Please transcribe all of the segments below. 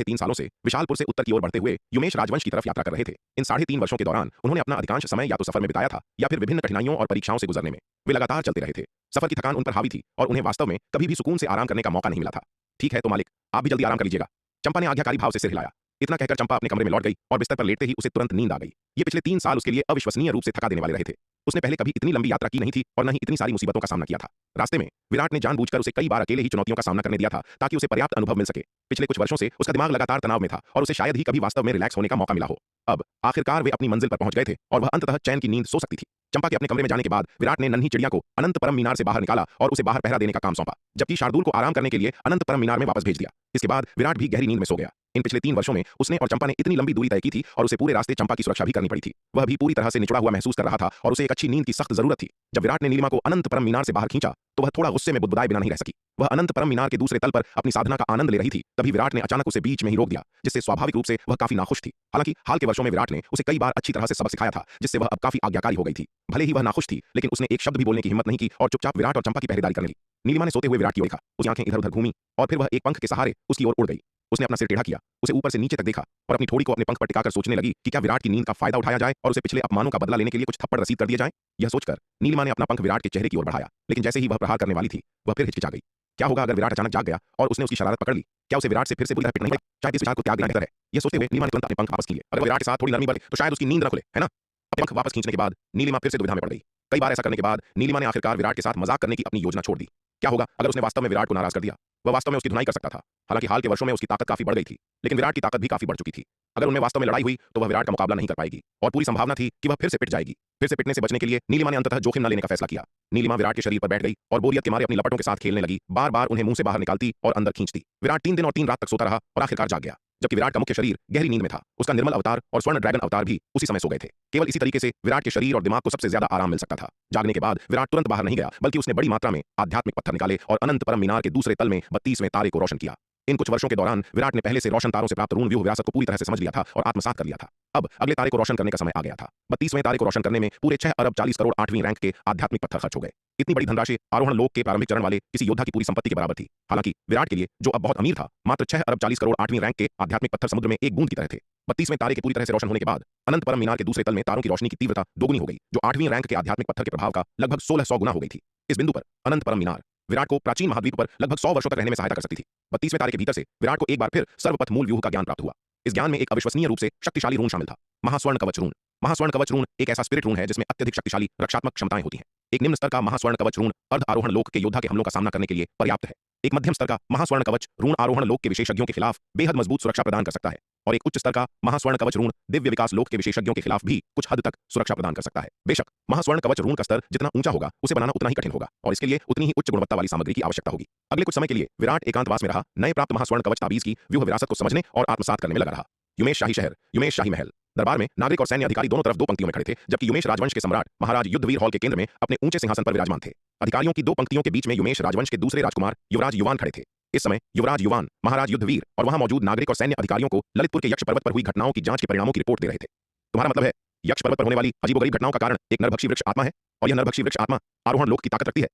3 सालों से विशालपुर से उत्तर की ओर बढ़ते हुए युमेश राजवंश की तरफ यात्रा कर रहे थे। इन 3.5 वर्षों के दौरान उन्होंने अपना अधिकांश समय या तो सफर में बिताया था या फिर विभिन्न कठिनाइयों और परीक्षाओं से गुजरने में। वे लगातार चलते रहे थे। सफर की थकान उन पर हावी थी और उन्हें वास्तव में कभी भी सुकून से आराम करने का मौका नहीं मिला था। ठीक है तो मालिक, आप भी जल्दी आराम कर लीजिएगा। चंपा ने आज्ञाकारी भाव से सिर हिलाया। इतना कहकर चंपा अपने कमरे में लौट गई और बिस्तर पर लेटते ही उसे तुरंत नींद आ गई। ये पिछले 3 साल उसके लिए अविश्वसनीय रूप से थका देने वाले रहे थे। उसने पहले कभी इतनी लंबी यात्रा की नहीं थी और न ही इतनी सारी मुसीबतों का सामना किया था। रास्ते में विराट ने जानबूझकर उसे कई बार अकेले ही चुनौतियों का सामना करने दिया था ताकि उसे पर्याप्त अनुभव मिल सके। पिछले कुछ वर्षों से उसका दिमाग लगातार तनाव में था और उसे शायद ही कभी वास्तव में रिलैक्स होने का मौका मिला हो। अब आखिरकार वे अपनी मंजिल पर पहुंच गए थे और वह अंततः चैन की नींद सो सकती थी। चंपा के अपने कमरे में जाने के बाद विराट ने नन्ही चिड़िया को अनंत परम मीनार से बाहर निकाला और उसे बाहर पहरा देने का काम सौंपा, जबकि शार्दूल को आराम करने के लिए अनंत परम मीनार में वापस भेज दिया। इसके बाद विराट भी गहरी नींद में सो गया। इन पिछले 3 वर्षों में उसने और चंपा ने इतनी लंबी दूरी तय की थी और उसे पूरे रास्ते चंपा की सुरक्षा भी करनी पड़ी थी। वह भी पूरी तरह से निचुड़ा हुआ महसूस कर रहा था और उसे एक अच्छी नींद की सख्त जरूरत थी। जब विराट ने नीलिमा को अनंत परम मीनार से बाहर खींचा तो वह थोड़ा गुस्से में बुदबुदाए बिना नहीं रह सकी। वह अनंत परम मीनार के दूसरे तल पर अपनी साधना का आनंद ले रही थी, तभी विराट ने अचानक उसे बीच में ही रोक दिया, जिससे स्वाभाविक रूप से वह काफी नाखुश थी। हालांकि हाल के वर्षों में विराट ने उसे कई बार अच्छी तरह से सबक सिखाया था, जिससे वह अब काफी आज्ञाकारी हो गई थी। भले ही वह नाखुश थी, लेकिन उसने एक शब्द भी बोलने की हिम्मत नहीं की और चुपचाप विराट और चंपा की पहरेदारी करने लगी। नीलिमा ने सोते हुए विराट की ओर देखा, उसकी आंखें इधर उधर घूमी और फिर वह एक पंख के सहारे उसकी ओर उड़ गई। उसने अपना सिर टेढ़ा किया, उसे ऊपर से नीचे तक देखा और अपनी ठोड़ी को अपने पंख पर टिकाकर सोचने लगी कि क्या विराट की नींद का फायदा उठाया जाए और उसे पिछले अपमानों का बदला लेने के लिए कुछ थप्पड़ रसीद कर दिए जाएं। यह सोचकर नीलिमा ने अपना पंख विराट के चेहरे की ओर बढ़ाया, लेकिन जैसे ही वह प्रहार करने वाली थी, वह फिर हिचकिचा गई। क्या होगा अगर विराट अचानक जाग गया और उसने उसकी शरारत पकड़ ली? क्या उसे विराट से फिर से बुरी तरह पिटना नहीं पड़ेगा? शायद इस विचार को त्याग देना बेहतर है। यह सोचते हुए नीलिमा ने तुरंत अपने पंख वापस किए। अगर विराट के साथ थोड़ी नरमी बरते तो शायद उसकी नींद न खुले, है ना? अपने पंख वापस खींचने के बाद नीलिमा फिर से दुविधा में पड़ गई। कई बार ऐसा करने के बाद नीलिमा ने आखिरकार विराट के साथ मजाक करने की अपनी योजना छोड़ दी। क्या होगा अगर उसने वास्तव में विराट को नाराज कर दिया? वह वास्तव में उसकी धुनाई कर सकता था। हालांकि हाल के वर्षों में उसकी ताकत काफी बढ़ गई थी, लेकिन विराट की ताकत भी काफी बढ़ चुकी थी। अगर उनमें वास्तव में लड़ाई हुई तो वह विराट का मुकाबला नहीं कर पाएगी और पूरी संभावना थी कि वह फिर से पिट जाएगी। फिर से पिटने से बचने के लिए नीलिमा ने अंततः जोखिम न लेने का फैसला किया। नीलिमा विराट के शरीर पर बैठ गई और बोरियत के मारे अपनी लपटों के साथ खेलने लगी, बार बार उन्हें मुंह से बाहर निकालती और अंदर खींचती। विराट 3 दिन और 3 रात तक सोता रहा और आखिरकार जाग गया, जबकि विराट का मुख्य शरीर गहरी नींद में था। उसका निर्मल अवतार और स्वर्ण ड्रैगन अवतार भी उसी समय सो गए थे। केवल इसी तरीके से विराट के शरीर और दिमाग को सबसे ज्यादा आराम मिल सकता था। जागने के बाद विराट तुरंत बाहर नहीं गया, बल्कि उसने बड़ी मात्रा में आध्यात्मिक पत्थर निकाले और अनंत परम मीनार के दूसरे तल में 32वें तारे को रोशन किया। इन कुछ वर्षों के दौरान विराट ने पहले से रोशन तारों से प्राप्त ऋण व्यूह विरासत को पूरी तरह से समझ लिया था और आत्मसात कर लिया था। अब अगले तारे को रोशन करने का समय आ गया था। 32वें तारे को रोशन करने में पूरे 6 अरब 40 करोड़ 8वीं रैंक के आध्यात्मिक पत्थर खर्च हो गए। इतनी बड़ी धनराशि आरोहण लोक के प्रारंभिक चरण वाले किसी योद्धा की पूरी संपत्ति के बराबर थी। हालांकि विराट के लिए, जो अब बहुत अमीर था, मात्र 6 अरब 40 करोड़ 8वीं रैंक के आध्यात्मिक पत्थर समुद्र में एक बूंद की तरह थे। 32वें तारे के पूरी तरह से रोशन होने के बाद अनंत परम मीनार के दूसरे तल में तारों की रोशनी की तीव्रता दोगुनी हो गई, जो 8वीं रैंक के आध्यात्मिक पत्थर के प्रभाव का लगभग 1600 गुना हो गई थी। इस बिंदु पर अनंत परम मीनार विराट को प्राचीन महाद्वीप पर लगभग 100 वर्षों तक रहने में सहायता कर सकती थी। 32वें तारे के भीतर से विराट को एक बार फिर सर्वपथ मूल व्यूह का ज्ञान प्राप्त हुआ। इस ज्ञान में एक अविश्वसनीय रूप से शक्तिशाली ऋण शामिल था, महास्वर्ण कवच ऋण। महास्वर्ण कवच ऋण एक ऐसा स्पिरिट ऋण है जिसमें अत्यधिक शक्तिशाली रक्षात्मक क्षमताएं होती हैं। एक निम्न स्तर का महास्वर्ण कवच ऋण अर्ध आरोहण लोक के योद्धा के हमलों का सामना करने के लिए पर्याप्त है। एक मध्यम स्तर का महास्वर्ण कवच ऋण आरोहण लोक के विशेषज्ञों के खिलाफ बेहद मजबूत सुरक्षा प्रदान कर सकता है और एक उच्च स्तर का महास्वर्ण कवच ऋण दिव्य विकास लोक के विशेषज्ञों के खिलाफ भी कुछ हद तक सुरक्षा प्रदान कर सकता है। बेशक महास्वर्ण कवच ऋण का स्तर जितना ऊंचा होगा, उसे बनाना उतना ही कठिन होगा और इसके लिए उतनी ही उच्च गुणवत्ता वाली सामग्री की आवश्यकता होगी। अगले कुछ समय के लिए विराट एकांतवास में रहा, नए प्राप्त महास्वर्ण कवच ताबीज की व्यूह विरासत को समझने और आत्मसात करने में लगा रहा। युमेश शाही शहर, युमेश शाही महल। दरबार में नागरिक और सैन्य अधिकारी दोनों तरफ 2 पंक्तियों में खड़े थे, जबकि युमेश राजवंश के सम्राट महाराज युद्धवीर हॉल के केंद्र में अपने ऊंचे सिंहासन पर विराजमान थे। अधिकारियों की 2 पंक्तियों के बीच में युमेश राजवंश के दूसरे राजकुमार युवराज युवान खड़े थे। इस समय युवराज युवान, महाराज युद्धवीर और वहां मौजूद नागरिक और सैन्य अधिकारियों को ललितपुर के यक्ष पर्वत पर हुई घटनाओं की जांच के परिणामों की रिपोर्ट दे रहे थे। तुम्हारा मतलब है यक्ष पर्वत पर होने वाली अजीबोगरीब घटनाओं का कारण एक नरभक्षी वृक्ष आत्मा है और यह नरभक्षी वृक्ष आत्मा आरोहण लोक की ताकत रखती है?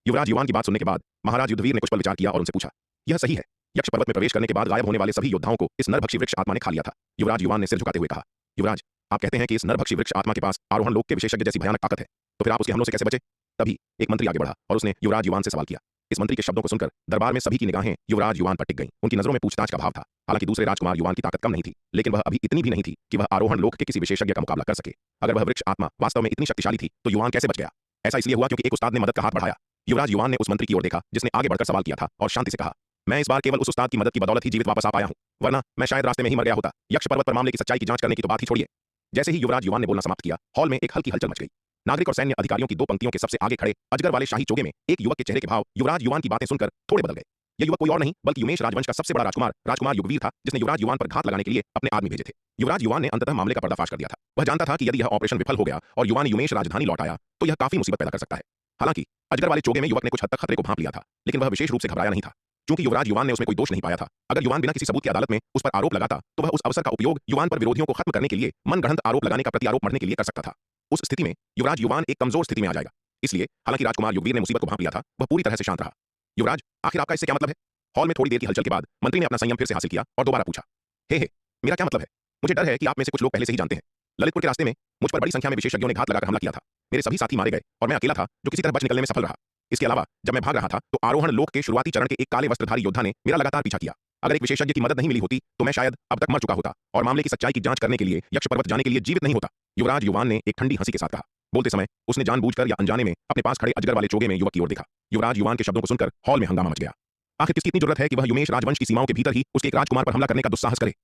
युवराज युवान की बात सुनने के बाद महाराज युद्धवीर ने कुछ पल विचार किया और उनसे पूछा, यह सही है? यक्ष पर्वत में प्रवेश करने के बाद गायब होने वाले सभी योद्धाओं को इस नरभक्षी वृक्ष आत्मा ने खा लिया था। युवराज युवान ने सिर झुकाते हुए कहा, युवराज, आप कहते हैं कि इस नरभक्षी वृक्ष आत्मा के पास आरोहण लोक के विशेषज्ञ जैसी भयानक ताकत है, तो फिर आप उसके हमलों से कैसे बचे? तभी एक मंत्री आगे बढ़ा और उसने युवराज युवान से सवाल किया। इस मंत्री के शब्दों को सुनकर दरबार में सभी की निगाहें युवराज युवान पर टिक गईं। उनकी नजरों में पूछताछ का भाव था। हालांकि दूसरे राजकुमार युवान की ताकत कम नहीं थी, लेकिन वह अभी इतनी भी नहीं थी कि वह आरोहण लोक के किसी विशेषज्ञ का मुकाबला कर सके। अगर वह वृक्ष आत्मा वास्तव में इतनी शक्तिशाली थी तो युवान कैसे बच गया? ऐसा इसलिए हुआ क्योंकि एक उस्ताद ने मदद का हाथ बढ़ाया। युवराज युवान ने उस मंत्री की ओर देखा जिसने आगे बढ़कर सवाल किया था और शांति से कहा, मैं इस बार केवल उस उस्ताद की मदद की बदौलत ही जीवित वापस आ पाया हूं, वरना मैं शायद रास्ते में ही मर गया होता। यक्ष पर्वत पर मामले की सच्चाई की जांच करने की तो बात ही छोड़िए। जैसे ही युवराज युवान ने बोलना समाप्त किया, हॉल में एक हल्की हलचल मच गई। नागरिक और सैन्य अधिकारियों की 2 पंक्तियों के सबसे आगे खड़े अजगर वाले शाही चोगे में एक युवक के चेहरे के भाव युवराज युवान की बातें सुनकर थोड़े बदल गए। यह युवक कोई और नहीं बल्कि युमेश राजवंश का सबसे बड़ा राजकुमार युगवीर था, जिसने युवराज युवान पर घात लगाने के लिए अपने आदमी भेजे थे। युवराज युवान ने अंततः मामले का पर्दाफाश कर दिया था। वह जानता था कि यदि यह ऑपरेशन विफल हो गया और युवान युमेश राजधानी लौट आया तो यह काफी मुसीबत पैदा कर सकता है। हालांकि अजगर वाले चोगे में युवक ने कुछ हद तक खतरे को भांप लिया था, लेकिन वह विशेष रूप से घबराया नहीं था, क्योंकि युवराज युवान ने उसमें कोई दोष नहीं पाया था। अगर युवान बिना किसी सबूत की अदालत में उस पर आरोप लगाता तो वह उस अवसर का उपयोग युवान पर विरोधियों को खत्म करने के लिए मनगढ़ंत आरोप लगाने का प्रत्यारोप मढ़ने के लिए कर सकता था। उस स्थिति में युवराज युवान एक कमजोर स्थिति में आ जाएगा। इसलिए हालांकि राजकुमार युगवीर ने मुसीबत को भांप लिया था, वह पूरी तरह से शांत रहा। युवराज, आखिर आपका इससे क्या मतलब है? हॉल में थोड़ी देर की हलचल के बाद मंत्री ने अपना संयम फिर से हासिल किया और दोबारा पूछा, हे मेरा क्या मतलब है? मुझे डर है कि आप में से कुछ लोग पहले से ही जानते हैं। ललितपुर के रास्ते में मुझ पर बड़ी संख्या में विशेषज्ञों ने घात लगाकर हमला किया था। मेरे सभी साथी मारे गए और मैं अकेला था जो किसी तरह बच निकलने में सफल रहा। इसके अलावा जब मैं भाग रहा था तो आरोहण लोक के शुरुआती चरण के एक काले वस्त्रधारी योद्धा ने मेरा लगातार पीछा किया। अगर एक विशेषज्ञ की मदद नहीं मिली होती तो मैं शायद अब तक मर चुका होता और मामले की सच्चाई की जांच करने के लिए यक्ष पर्वत जाने के लिए जीवित नहीं होता। युवराज युवान ने एक ठंडी हंसी के साथ कहा। बोलते समय उसने जानबूझकर या अनजाने में अपने पास खड़े अजगर वाले चोगे में युवक की ओर देखा। युवराज युवान के शब्दों को सुनकर हॉल में हंगामा मच गया। आखिर किसकी इतनी जरूरत है कि वह युमेश राजवंश की सीमाओं के भीतर ही उसके एक राजकुमार पर हमला करने का दुस्साहस करे?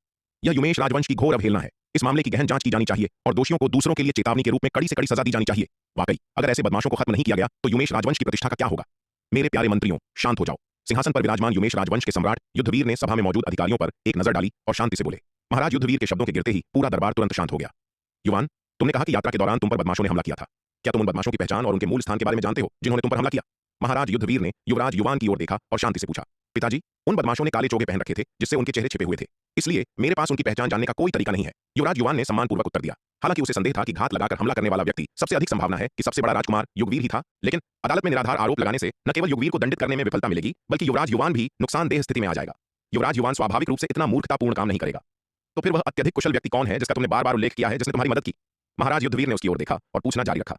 यह युमेश राजवंश की घोर अवहेलना है। इस मामले की गहन जांच की जानी चाहिए और दोषियों को दूसरों के लिए चेतावनी के रूप में कड़ी से कड़ी सजा दी जानी चाहिए। वाकई अगर ऐसे बदमाशों को खत्म नहीं किया गया तो युमेश राजवंश की प्रतिष्ठा का क्या होगा? मेरे प्यारे मंत्रियों, शांत हो जाओ। सिंहासन पर विराजमान युमेश राजवंश के सम्राट युद्धवीर ने सभा में मौजूद अधिकारियों पर एक नजर डाली और शांति से बोले। महाराज युद्धवीर के शब्दों के गिरते ही पूरा दरबार तुरंत शांत हो गया। युवान, तुमने कहा कि यात्रा के दौरान तुम पर बदमाशों ने हमला किया था। क्या तुम उन बदमाशों की पहचान और उनके मूल स्थान के बारे में जानते हो जिन्होंने तुम पर हमला किया? महाराज युद्धवीर ने युवराज युवान की ओर देखा और शांति से पूछा। पिताजी, उन बदमाशों ने काले चोगे पहन रखे थे जिससे उनके चेहरे छिपे हुए थे, इसलिए मेरे पास उनकी पहचान जानने का कोई तरीका नहीं है। युवराज युवान ने सम्मानपूर्वक उत्तर दिया। हालांकि उसे संदेह था कि घात लगाकर हमला करने वाला व्यक्ति सबसे अधिक संभावना है कि सबसे बड़ा राजकुमार युगवीर ही था, लेकिन अदालत में निराधार आरोप लगाने से न केवल युगवीर को दंडित करने में विफलता मिलेगी बल्कि युवराज युवान भी नुकसानदेह स्थिति में आ जाएगा। युवराज युवान स्वाभाविक रूप से इतना मूर्खतापूर्ण काम नहीं करेगा। तो फिर वह अत्यधिक कुशल व्यक्ति कौन है जिसका तुमने बार बार उल्लेख किया है, जिसने तुम्हारी मदद की? महाराज युद्धवीर ने उसकी ओर देखा और पूछना जारी रखा।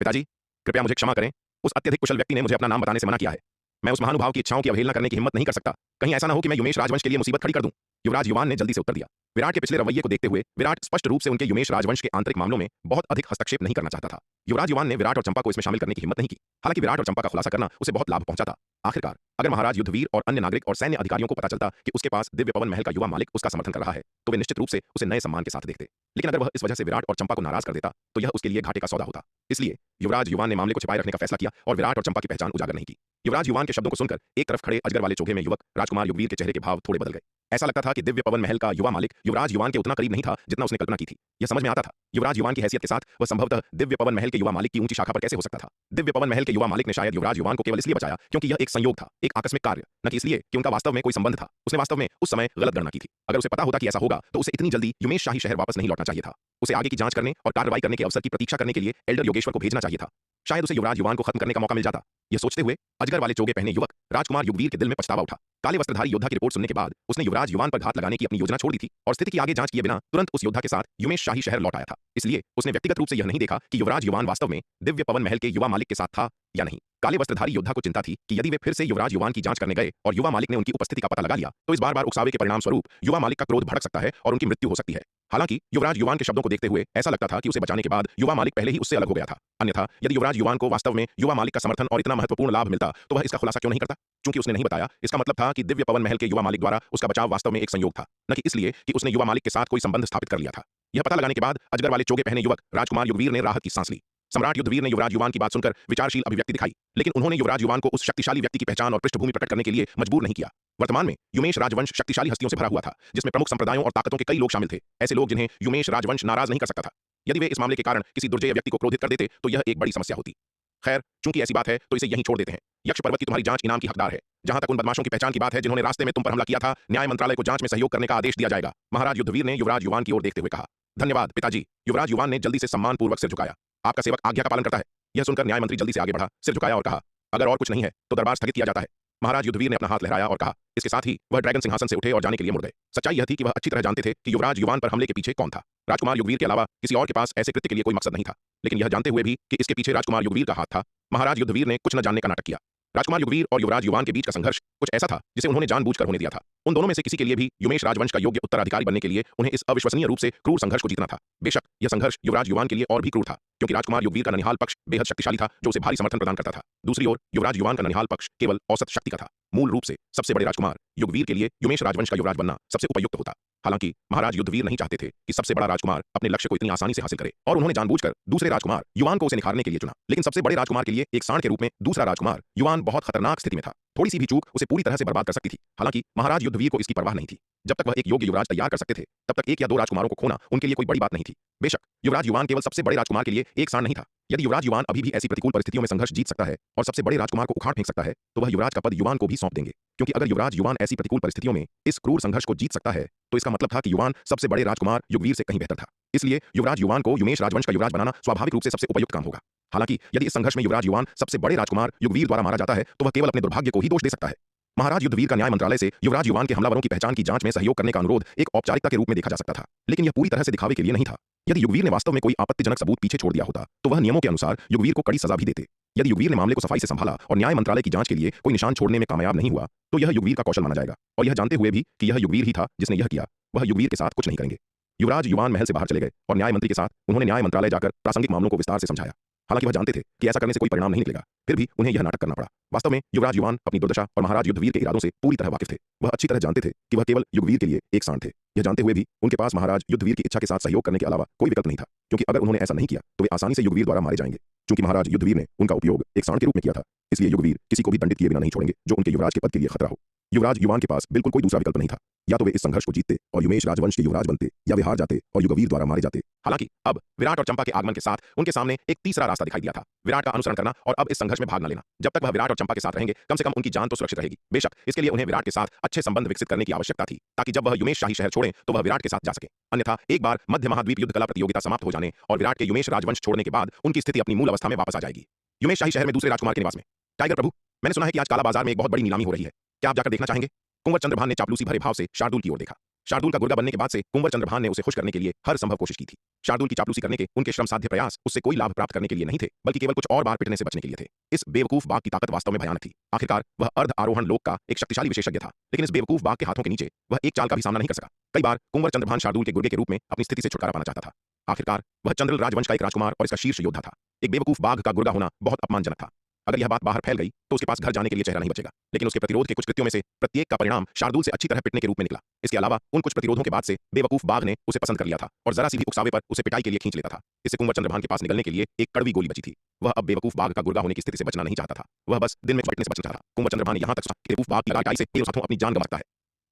पिताजी, कृपया मुझे क्षमा करें। उस अत्यधिक कुशल व्यक्ति ने मुझे अपना नाम बताने से मना किया है। मैं उस महानुभाव की इच्छाओं की अवहेलना करने की हिम्मत नहीं कर सकता। कहीं ऐसा ना हो कि मैं युमेश राजवंश के लिए मुसीबत खड़ी कर दूं। युवराज युवान ने जल्दी से उत्तर दिया। विराट के पिछले रवैये को देखते हुए विराट स्पष्ट रूप से उनके युमेश राजवंश के आंतरिक मामलों में बहुत अधिक हस्तक्षेप नहीं करना चाहता था। युवराज युवान ने विराट और चंपा को इसमें शामिल करने की हिम्मत नहीं की। हालांकि विराट और चंपा का खुलासा करना उसे बहुत लाभ पहुंचा था। आखिरकार अगर महाराज युद्धवीर और अन्य नागरिक और सैन्य अधिकारियों को पता चलता कि उसके पास दिव्य पवन महल का युवा मालिक उसका समर्थन कर रहा है तो वे निश्चित रूप से उसे नए सम्मान के साथ देखते। लेकिन अगर वह इस वजह से विराट और चंपा को नाराज कर देता तो यह उसके लिए घाटे का सौदा होता। इसलिए युवराज युवान ने मामले को छिपाए रखने का फैसला किया और विराट और चंपा की पहचान उजागर नहीं की। युवराज युवान के शब्दों को सुनकर एक तरफ खड़े अजगर वाले चोगे में युवक राजकुमार युगवीर के चेहरे के भाव थोड़े बदल गए। ऐसा लगता था कि दिव्य पवन महल का युवा मालिक युवराज युवान के उतना करीब नहीं था जितना उसने कल्पना की थी। यह समझ में आता था युवराज युवान की हैसियत के साथ वह संभवतः दिव्य पवन महल के युवा मालिक की ऊंची शाखा पर कैसे हो सकता था। दिव्य पवन महल के युवा मालिक ने शायद युवराज युवान को केवल इसलिए बचाया क्योंकि यह एक संयोग था, एक आकस्मिक कार्य, न कि इसलिए कि उनका वास्तव में कोई संबंध था। उसने वास्तव में उस समय गलत गणना की थी। अगर उसे पता होता कि ऐसा होगा तो उसे इतनी जल्दी युमेश शाही शहर वापस नहीं लौटना चाहिए था। उसे आगे की जांच करने और कार्रवाई करने के अवसर की प्रतीक्षा करने के लिए एल्डर योगेश्वर को भेजना चाहिए था। शायद उसे युवराज युवान को खत्म करने का मौका मिल जाता। यह सोचते हुए अजगर वाले चोगे पहने युवक राजकुमार युगवीर के दिल में पछतावा उठा। काले वस्त्रधारी योद्धा की रिपोर्ट सुनने के बाद उसने युवराज युवान पर घात लगाने की अपनी योजना छोड़ दी थी और स्थिति की आगे जांच किए बिना तुरंत उस योद्धा के साथ युमेश शाही शहर लौट आया था। इसलिए उसने व्यक्तिगत रूप से यह नहीं देखा कि युवराज युवान वास्तव में दिव्य पवन महल के युवा मालिक के साथ था या नहीं। काले वस्त्रधारी योद्धा को चिंता थी कि यदि वे फिर से युवराज युवान की जांच करने गए और युवा मालिक ने उनकी उपस्थिति का पता लगा लिया तो इस बार उकसावे के परिणाम स्वरूप युवा मालिक का क्रोध भड़क सकता है और उनकी मृत्यु हो सकती है। हालांकि युवराज युवान के शब्दों को देखते हुए ऐसा लगता था कि उसे बचाने के बाद युवा मालिक पहले ही उससे अलग हो गया था। अन्यथा यदि युवराज युवान को वास्तव में युवा मालिक का समर्थन और इतना महत्वपूर्ण लाभ मिलता तो वह इसका खुलासा क्यों नहीं करता? चूंकि उसने नहीं बताया, इसका मतलब था कि दिव्य पवन महल के युवा मालिक द्वारा उसका बचाव वास्तव में एक संयोग था, न कि इसलिए कि उसने युवा मालिक के साथ कोई संबंध स्थापित कर लिया था। यह पता लगाने के बाद अजगर वाले चोगे पहने युवक राजकुमार युगवीर ने राहत की सांस ली। सम्राट युद्धवीर ने युवराज युवान की बात सुनकर विचारशील अभिव्यक्ति दिखाई, लेकिन उन्होंने युवराज युवान को उस शक्तिशाली व्यक्ति की पहचान और पृष्ठभूमि प्रकट करने के लिए मजबूर नहीं किया। वर्तमान में युमेश राजवंश शक्तिशाली हस्तियों से भरा हुआ था जिसमें प्रमुख संप्रदायों और ताकतों के कई लोग शामिल थे, ऐसे लोग जिन्हें युमेश राजवंश नाराज नहीं कर सकता था। यदि वे इस मामले के कारण किसी दुर्जय व्यक्ति को क्रोधित कर देते तो यह एक बड़ी समस्या होती। खैर, चूंकि ऐसी बात है तो इसे यहीं छोड़ देते हैं। यक्ष पर्वत की तुम्हारी जांच इनाम की हकदार है। जहां तक उन बदमाशों की पहचान की बात है जिन्होंने रास्ते में तुम पर हमला किया था, न्याय मंत्रालय को जांच में सहयोग करने का आदेश दिया जाएगा। महाराज युद्धवीर ने युवराज युवान की ओर देखते हुए कहा। धन्यवाद पिताजी। युवराज युवान ने जल्दी से सम्मानपूर्वक सिर झुकाया। आपका सेवक आज्ञा का पालन करता है। यह सुनकर न्याय मंत्री जल्दी से आगे बढ़ा, सिर झुकाया और कहा, अगर और कुछ नहीं है तो दरबार स्थगित किया जाता है। महाराज युद्धवीर ने अपना हाथ लहराया और कहा। इसके साथ ही वह ड्रैगन सिंहासन से उठे और जाने के लिए मुड़ गए। सच्चाई यह थी कि वह अच्छी तरह जानते थे कि युवराज युवान पर हमले के पीछे कौन था। राजकुमार युगवीर के अलावा किसी और के पास ऐसे कृत्य के लिए कोई मकसद नहीं था, लेकिन यह जानते हुए भी कि इसके पीछे राजकुमार युगवीर का हाथ था, महाराज युद्धवीर ने कुछ न जानने का नाटक किया। राजकुमार युगवीर और युवराज युवान के बीच का संघर्ष कुछ ऐसा था जिसे उन्होंने जानबूझकर होने दिया था। उन दोनों में से किसी के लिए भी युमेश राजवंश का योग्य उत्तराधिकारी बनने के लिए उन्हें इस अविश्वसनीय रूप से क्रूर संघर्ष को जीतना था। बेशक यह संघर्ष युवराज युवान के लिए और भी क्रूर था क्योंकि राजकुमार युगवीर का ननिहाल पक्ष बेहद शक्तिशाली था जो उसे भारी समर्थन प्रदान करता था। दूसरी ओर युवराज युवान का ननिहाल पक्ष केवल औसत शक्ति का था। मूल रूप से सबसे बड़े राजकुमार युगवीर के लिए युमेश राजवंश का युवराज बनना सबसे उपयुक्त होता। हालांकि महाराज युद्धवीर नहीं चाहते थे कि सबसे बड़ा राजकुमार अपने लक्ष्य को इतनी आसानी से हासिल करे और उन्होंने जानबूझकर दूसरे राजकुमार युवान को उसे निखारने के लिए चुना। लेकिन सबसे बड़े राजकुमार के लिए एक सांड के रूप में दूसरा राजकुमार युवान बहुत खतरनाक स्थिति में था। थोड़ी सी भी चूक उसे पूरी तरह से बर्बाद कर सकती थी। हालांकि महाराज युद्धवीर को इसकी परवाह नहीं थी। जब तक वह एक योग्य युवराज तैयार कर सकते थे तब तक एक या दो राजकुमारों को खोना उनके लिए कोई बड़ी बात नहीं थी। बेशक युवराज युवान केवल सबसे बड़े राजकुमार के लिए एक सांड नहीं था। यदि युवराज युवान अभी भी ऐसी प्रतिकूल परिस्थितियों में संघर्ष जीत सकता है और सबसे बड़े राजकुमार को उखाड़ फेंक सकता है तो वह युवराज का पद युवान को भी सौंप देंगे, क्योंकि अगर युवराज युवान ऐसी प्रतिकूल परिस्थितियों में इस क्रूर संघर्ष को जीत सकता है तो इसका मतलब था कि युवान सबसे बड़े राजकुमार युगवीर से कहीं बेहतर था। इसलिए युवराज युवान को युमेश राजवंश का युवराज बनाना स्वाभाविक रूप से सबसे उपयुक्त काम होगा। हालांकि यदि इस संघर्ष में युवराज युवान सबसे बड़े राजकुमार युगवीर द्वारा मारा जाता है तो वह केवल अपने दुर्भाग्य को ही दोष दे सकता है। महाराज युद्धवीर का न्याय मंत्रालय से युवराज युवान के हमलावरों की पहचान की जांच में सहयोग करने का अनुरोध एक औपचारिकता के रूप में देखा जा सकता था, लेकिन यह पूरी तरह से दिखावे के लिए नहीं था। यदि युगवीर ने वास्तव में कोई आपत्तिजनक सबूत पीछे छोड़ दिया होता तो वह नियमों के अनुसार युगवीर को कड़ी सजा भी देते। यदि युगवीर ने मामले को सफाई से संभाला और न्याय मंत्रालय की जांच के लिए कोई निशान छोड़ने में कामयाब नहीं हुआ तो यह युगवीर का कौशल माना जाएगा, और यह जानते हुए भी कि यह युगवीर ही था जिसने यह किया, वह युगवीर के साथ कुछ नहीं करेंगे। युवराज युवान महल से बाहर चले गए और न्याय मंत्री के साथ उन्होंने न्याय मंत्रालय जाकर प्रासंगिक मामलों को विस्तार से समझाया। हालांकि वह जानते थे कि ऐसा करने से कोई परिणाम नहीं निकलेगा, फिर भी उन्हें यह नाटक करना पड़ा। वास्तव में युवराज युवान अपनी दुर्दशा और महाराज युद्धवीर के इरादों से पूरी तरह वाकिफ थे। वह अच्छी तरह जानते थे कि वह केवल युगवीर के लिए एक सांड थे। यह जानते हुए भी उनके पास महाराज युद्धवीर की इच्छा के साथ सहयोग करने के अलावा कोई विकल्प नहीं था, क्योंकि अगर उन्होंने ऐसा नहीं किया तो वे आसानी से युगवीर द्वारा मारे जाएंगे। क्योंकि महाराज युद्धवीर ने उनका उपयोग एक सांड के रूप में किया था, इसलिए युगवीर किसी को भी दंडित किए बिना नहीं छोड़ेंगे जो उनके युवराज के पद के लिए खतरा हो। युवराज युवान के पास बिल्कुल कोई दूसरा विकल्प नहीं था। या तो वे इस संघर्ष को जीतते और युमेश राजवंश के युवराज बनते, या वे हार जाते और युगवीर द्वारा मारे जाते। हालांकि अब विराट और चंपा के आगमन के साथ उनके सामने एक तीसरा रास्ता दिखाई दिया था, विराट का अनुसरण करना और अब इस संघर्ष में भाग न लेना। जब तक वह विराट और चंपा के साथ रहेंगे कम से कम उनकी जान तो सुरक्षित रहेगी। बेशक इसके लिए उन्हें विराट के साथ अच्छे संबंध विकसित करने की आवश्यकता थी, ताकि जब वह युमेश शाही शहर छोड़ें तो वह विराट के साथ जा सके। अन्यथा एक बार मध्य महाद्वीप युद्ध कला प्रतियोगिता समाप्त हो जाने और विराट के युमेश राजवंश छोड़ने के बाद उनकी स्थिति अपनी मूल अवस्था में वापस आ जाएगी। युमेश शाही शहर में दूसरे राजकुमार के निवास में। टाइगर प्रभु, मैंने सुना है कि आज काला बाजार में एक बहुत बड़ी नीलामी हो रही है, क्या आप जाकर देखना चाहेंगे? कुंवर चंद्रभान ने चापलूसी भरे भाव से शार्दुल की ओर देखा। शार्दुल का गुर्गा बनने के बाद से कुंवर चंद्रभान ने उसे खुश करने के लिए हर संभव कोशिश की थी। शार्दुल की चापलूसी करने के उनके श्रम साध्य प्रयास उससे कोई लाभ प्राप्त करने के लिए नहीं थे, बल्कि केवल कुछ और बार पिटने से बचने के लिए थे। इस बेवकूफ बाघ की ताकत वास्तव में भयानक थी। आखिरकार वह अर्ध आरोहण लोक का एक शक्तिशाली विशेषज्ञ था, लेकिन इस बेवकूफ बाघ के हाथों के नीचे वह एक चाल का भी सामना नहीं कर सका। कई बार कुंवर चंद्रभान शार्दुल के गुर्गे के रूप में अपनी स्थिति से छुटकारा पाना चाहता था। आखिरकार वह चंद्रल राजवंश का एक राजकुमार और इसका शीर्ष योद्धा था। एक बेवकूफ बाघ का गुर्गा होना बहुत अपमानजनक था। अगर यह बात बाहर फैल गई तो उसके पास घर जाने के लिए चेहरा नहीं बचेगा। लेकिन उसके प्रतिरोध के कुछ कृत्यों में से प्रत्येक का परिणाम शार्दुल से अच्छी तरह पिटने के रूप में निकला। इसके अलावा उन कुछ प्रतिरोधों के बाद से बेवकूफ बाघ ने उसे पसंद कर लिया था और जरा सी भी उकसावे पर उसे पिटाई के लिए खींच लेता था। इससे कुंवर चंद्रभान के पास निकलने के लिए एक कड़वी गोली बची थी। वह अब बेवकूफ बाघ का गुर्गा होने की स्थिति से बचना नहीं चाहता था, वह बस दिन में पिटने से बचना चाहता था। कुंवर चंद्रभान यहां तक कि बेवकूफ बाघ की पिटाई से तेज हाथों अपनी जान गंवा सकता है।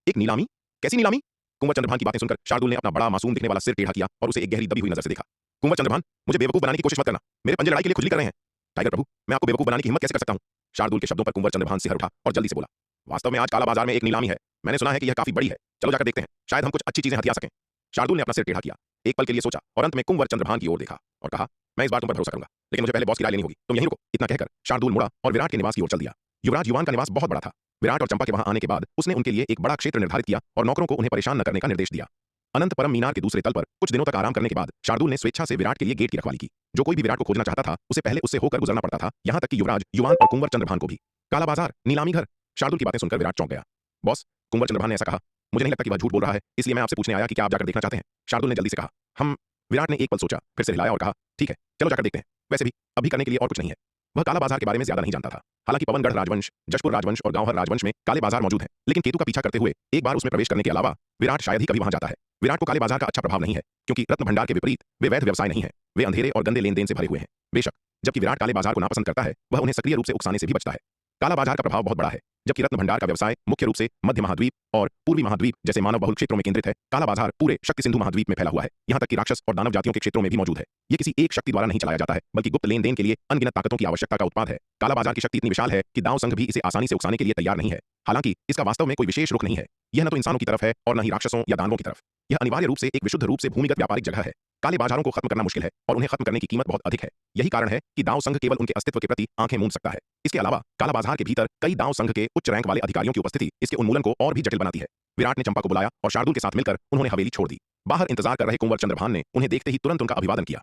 एक नीलामी? कैसी नीलामी? कुंवर चंद्रभान की बातें सुनकर शार्दुल ने अपना बड़ा मासूम दिखने वाला सिर टेढ़ा किया और उसे एक गहरी दबी हुई नजर से देखा। कुंवर चंद्रभान, मुझे बेवकूफ बनाने की कोशिश मत करना, मेरे पंजे लड़ाई के लिए खुजली कर रहे हैं। टाइगर प्रभु, मैं आपको बेवकूफ बनाने की हिम्मत कैसे कर सकता हूं? शार्दुल के शब्दों पर कुंवर चंद्रभान सिहर उठा और जल्दी से बोला, वास्तव में आज काला बाजार में एक नीलामी है। मैंने सुना है कि यह काफी बड़ी है, चलो जाकर देखते हैं, शायद हम कुछ अच्छी चीजें हथिया सकें। शार्दुल ने अपना सिर टेढ़ा किया, एक पल के लिए सोचा और अंत में कुंवर चंद्रभान की ओर देखा और कहा, मैं इस बार तुम पर भरोसा करूंगा, लेकिन मुझे पहले बॉस की राय लेनी होगी, तुम यहीं रुको। इतना कहकर शार्दुल मुड़ा और विराट के निवास की ओर चल दिया। युवराज युवान का निवास बहुत बड़ा था। विराट और चंपा के वहां आने के बाद उसने उनके लिए एक बड़ा क्षेत्र निर्धारित किया और नौकरों को उन्हें परेशान न करने का निर्देश दिया। अनंत परम मीनार के दूसरे तल पर कुछ दिनों तक आराम करने के बाद शार्दुल ने स्वेच्छा से विराट के लिए गेट की रखवाली की। जो कोई भी विराट को खोजना चाहता था उसे पहले उससे होकर गुजरना पड़ता था, यहां तक कि युवराज युवान और कुंवर चंद्रभान को भी। काला बाजार, नीलामी घर। शार्दुल की बातें सुनकर विराट चौंक गया। बॉस, कुंवर चंद्रभान ने ऐसा कहा, मुझे नहीं लगता कि वह झूठ बोल रहा है, इसलिए मैं आपसे पूछने आया कि क्या आप जाकर देखना चाहते हैं? शार्दुल ने जल्दी से कहा, हम। विराट ने एक पल सोचा, फिर से हिलाया और कहा, ठीक है, चलो जाकर देखते हैं। वैसे भी अभी करने के लिए और कुछ नहीं है। वह काला बाजार के बारे में ज्यादा नहीं जानता था। हालांकि पवनगढ़ राजवंश, जशपुर राजवंश और गांवहर राजवंश में काले बाजार मौजूद हैं, लेकिन केतु का पीछा करते हुए एक बार उसमें प्रवेश करने के अलावा विराट शायद ही कभी वहां जाता है। विराट को काले बाजार का अच्छा प्रभाव नहीं है, क्योंकि रत्न भंडार के विपरीत वे वैध व्यवसाय नहीं है, वे अंधेरे और गंदे लेन देन से भरे हुए हैं। बेशक जबकि विराट काले बाजार को नापसंद करता है, वह उन्हें सक्रिय रूप से उकसाने से भी बचता है। काला बाजार का प्रभाव बहुत बड़ा है, जबकि रत्न भंडार का व्यवसाय मुख्य रूप से मध्य महाद्वीप और पूर्वी महाद्वीप जैसे मानव बहुल क्षेत्रों में केंद्रित है। काला बाजार पूरे शक्ति सिंधु महाद्वीप में फैला हुआ है, यहाँ तक कि राक्षस और दानव जातियों के क्षेत्रों में भी मौजूद है। ये किसी एक शक्ति द्वारा नहीं चलाया जाता है, बल्कि गुप्त लेन देन के लिए अनगिनत ताकतों की आवश्यकता का उत्पाद है। काला बाजार की शक्ति इतनी विशाल है कि दाव संघ भी इसे आसानी से उकसाने के लिए तैयार नहीं है। हालांकि इसका वास्तव में कोई विशेष रुख नहीं है। यह न तो इंसानों की तरफ है और न ही राक्षसों या दानवों की तरफ। यह अनिवार्य रूप से एक विशुद्ध रूप से भूमिगत व्यापारिक जगह है। काले बाजारों को खत्म करना मुश्किल है और उन्हें खत्म करने की कीमत बहुत अधिक है। यही कारण है कि दाव संघ केवल उनके अस्तित्व के प्रति आंखें मूंद सकता है। इसके अलावा काला बाजार के भीतर कई दाव संघ के उच्च रैंक वाले अधिकारियों की उपस्थिति इसके उन्मूलन को और भी जटिल बनाती है। विराट ने चंपा को बुलाया और शार्दुल के साथ मिलकर उन्होंने हवेली छोड़ दी। बाहर इंतजार कर रहे कुंवर चंद्रभान ने उन्हें देखते ही तुरंत उनका अभिवादन किया।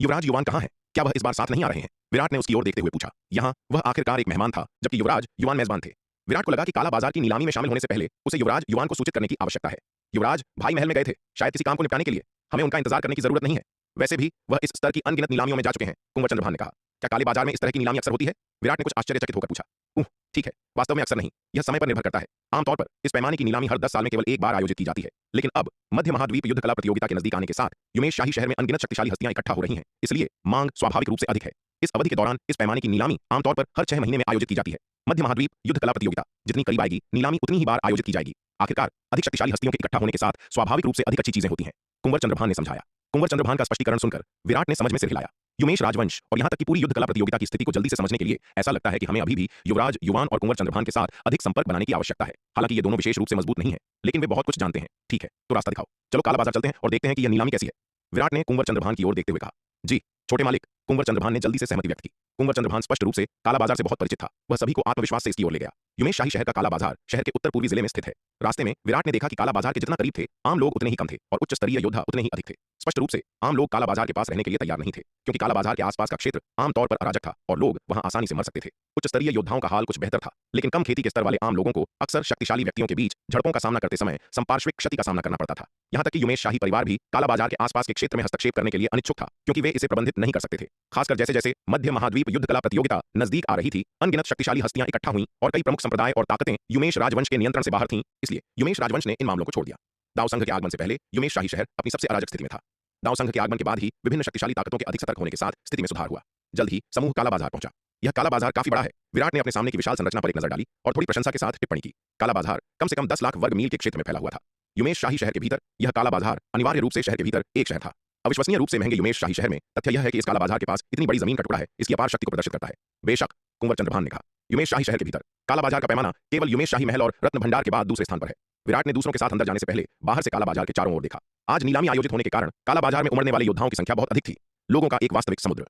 युवराज युवान कहाँ है? क्या वह इस बार साथ नहीं आ रहे हैं? विराट ने उसकी ओर देखते हुए पूछा। यहाँ वह आखिरकार एक मेहमान था, जबकि युवराज युवान मेजबान थे। विराट को लगा कि काला बाजार की नीलामी में शामिल होने से पहले उसे युवराज युवान को सूचित करने की आवश्यकता है। युवराज भाई महल में गए थे, शायद किसी काम को निपटाने के लिए, हमें उनका इंतजार करने की जरूरत नहीं है। वैसे भी वह इस स्तर की अनगिनत नीलामियों में जा चुके हैं। कुंवर चंद्रभान ने कहा, क्या काले बाजार में इस तरह की नीलामी अक्सर होती है? विराट ने कुछ आश्चर्यचकित होकर पूछा। ठीक है, वास्तव में अक्सर नहीं, यह समय पर निर्भर करता है। आमतौर पर इस पैमाने की नीलामी हर 10 साल में केवल एक बार आयोजित की जाती है, लेकिन अब मध्य महाद्वीप युद्ध कला प्रतियोगिता के नजदीक आने के साथ युमेश शाही शहर में अनगिनत शक्तिशाली हस्तियां इकट्ठा हो रही हैं, इसलिए मांग स्वाभाविक रूप से अधिक है। इस अवधि के दौरान इस पैमाने की नीलामी आमतौर पर हर 6 महीने में आयोजित की जाती है। मध्य महाद्वीप युद्ध कला प्रतियोगिता जितनी करीब आएगी, नीलामी उतनी ही बार आयोजित की जाएगी। आखिरकार अधिक शक्तिशाली हस्तियों के इकट्ठा होने के साथ स्वाभाविक रूप से अधिक अच्छी चीजें होती हैं, कुंवर चंद्रभान ने समझाया। कुंवर चंद्रभान का स्पष्टीकरण सुनकर विराट ने समझ में सिर हिलाया। युमेश राजवंश और यहां तक कि पूरी युद्ध कला प्रतियोगिता की स्थिति को जल्दी से समझने के लिए ऐसा लगता है कि हमें अभी भी युवराज युवान और कुंवर चंद्रभान के साथ अधिक संपर्क बनाने की आवश्यकता है। हालांकि ये दोनों विशेष रूप से मजबूत नहीं है, लेकिन वे बहुत कुछ जानते हैं। ठीक है, तो रास्ता दिखाओ, चलो काला बाजार चलते हैं और देखते हैं कि यह नीलामी कैसी है। विराट ने कुंवर चंद्रभान की ओर देखते हुए कहा। जी छोटे मालिक, कुंवर चंद्रभान ने जल्दी से सहमति व्यक्त की। कुंवर चंद्रभान स्पष्ट रूप से काला बाजार से बहुत परिचित था, वह सभी को आत्मविश्वास से इसकी ओर ले गया। युमेश शाही शहर का काला बाजार शहर के उत्तर पूर्वी जिले में स्थित है। रास्ते में विराट ने देखा कि काला बाजार के जितना करीब थे, आम लोग उतने ही कम थे और उच्च स्तरीय योद्धा उतने ही अधिक थे। स्पष्ट रूप से आम लोग काला बाजार के पास रहने के लिए तैयार नहीं थे, क्योंकि काला बाजार के आसपास का क्षेत्र आमतौर पर अराजक था और लोग वहां आसानी से मर सकते थे। उच्च स्तरीय योद्धाओं का हाल कुछ बेहतर था, लेकिन कम खेती के स्तर वाले आम लोगों को अक्सर शक्तिशाली व्यक्तियों के बीच झड़पों का सामना करते समय संपार्श्विक क्षति का सामना करना पड़ता था। यहाँ तक कि युमेश शाही परिवार भी काला बाजार के आसपास के क्षेत्र में हस्तक्षेप करने के लिए अनिच्छुक था, क्योंकि वे इसे प्रबंधित नहीं कर सकते थे। खासकर जैसे जैसे मध्य महाद्वीप युद्ध कला प्रतियोगिता नजदीक आ रही थी, अनगिनत शक्तिशाली हस्तियां इकट्ठा हुई और कई प्रमुख संप्रदाय और ताकतें युमेश राजवंश के नियंत्रण से बाहर थीं। इसलिए युमेश राजवंश ने इन मामलों को छोड़ दिया। दाव संघ के आगमन से पहले युमेश शाही शहर अपनी सबसे अराजक स्थिति में था। दाव संघ के आगमन के बाद ही विभिन्न शक्तिशाली ताकतों के अधिक सतर्क होने के साथ स्थिति में सुधार हुआ। जल्द ही समूह काला बाजार पहुंचा। यह काला बाजार काफी बड़ा है। विराट ने अपने सामने की विशाल संरचना पर एक नजर डाली और थोड़ी प्रशंसा के साथ टिप्पणी की। काला बाजार कम से कम 10 लाख वर्ग मील के क्षेत्र में फैला हुआ था। युमेश शाही शहर के भीतर यह काला बाजार अनिवार्य रूप से शहर के भीतर एक शहर था। अविश्वसनीय रूप से महंगे युमेश शाही शहर में तथ्य यह है कि इस काला बाजार के पास इतनी बड़ी जमीन का टुकड़ा है, इसकी अपार शक्ति को प्रदर्शित करता है। बेशक, कुंवर चंद्रभान ने कहा, युमेश शाही शहर के भीतर काला बाजार का पैमाना केवल युमेश शाही महल और रत्न भंडार के बाद दूसरे स्थान पर है। विराट ने दूसरों के साथ अंदर जाने से पहले बाहर से काला बाजार के चारों ओर देखा। आज नीलामी आयोजित होने के कारण काला बाजार में उमड़ने वाले योद्धाओं की संख्या बहुत अधिक थी। लोगों का एक वास्तविक समुद्र।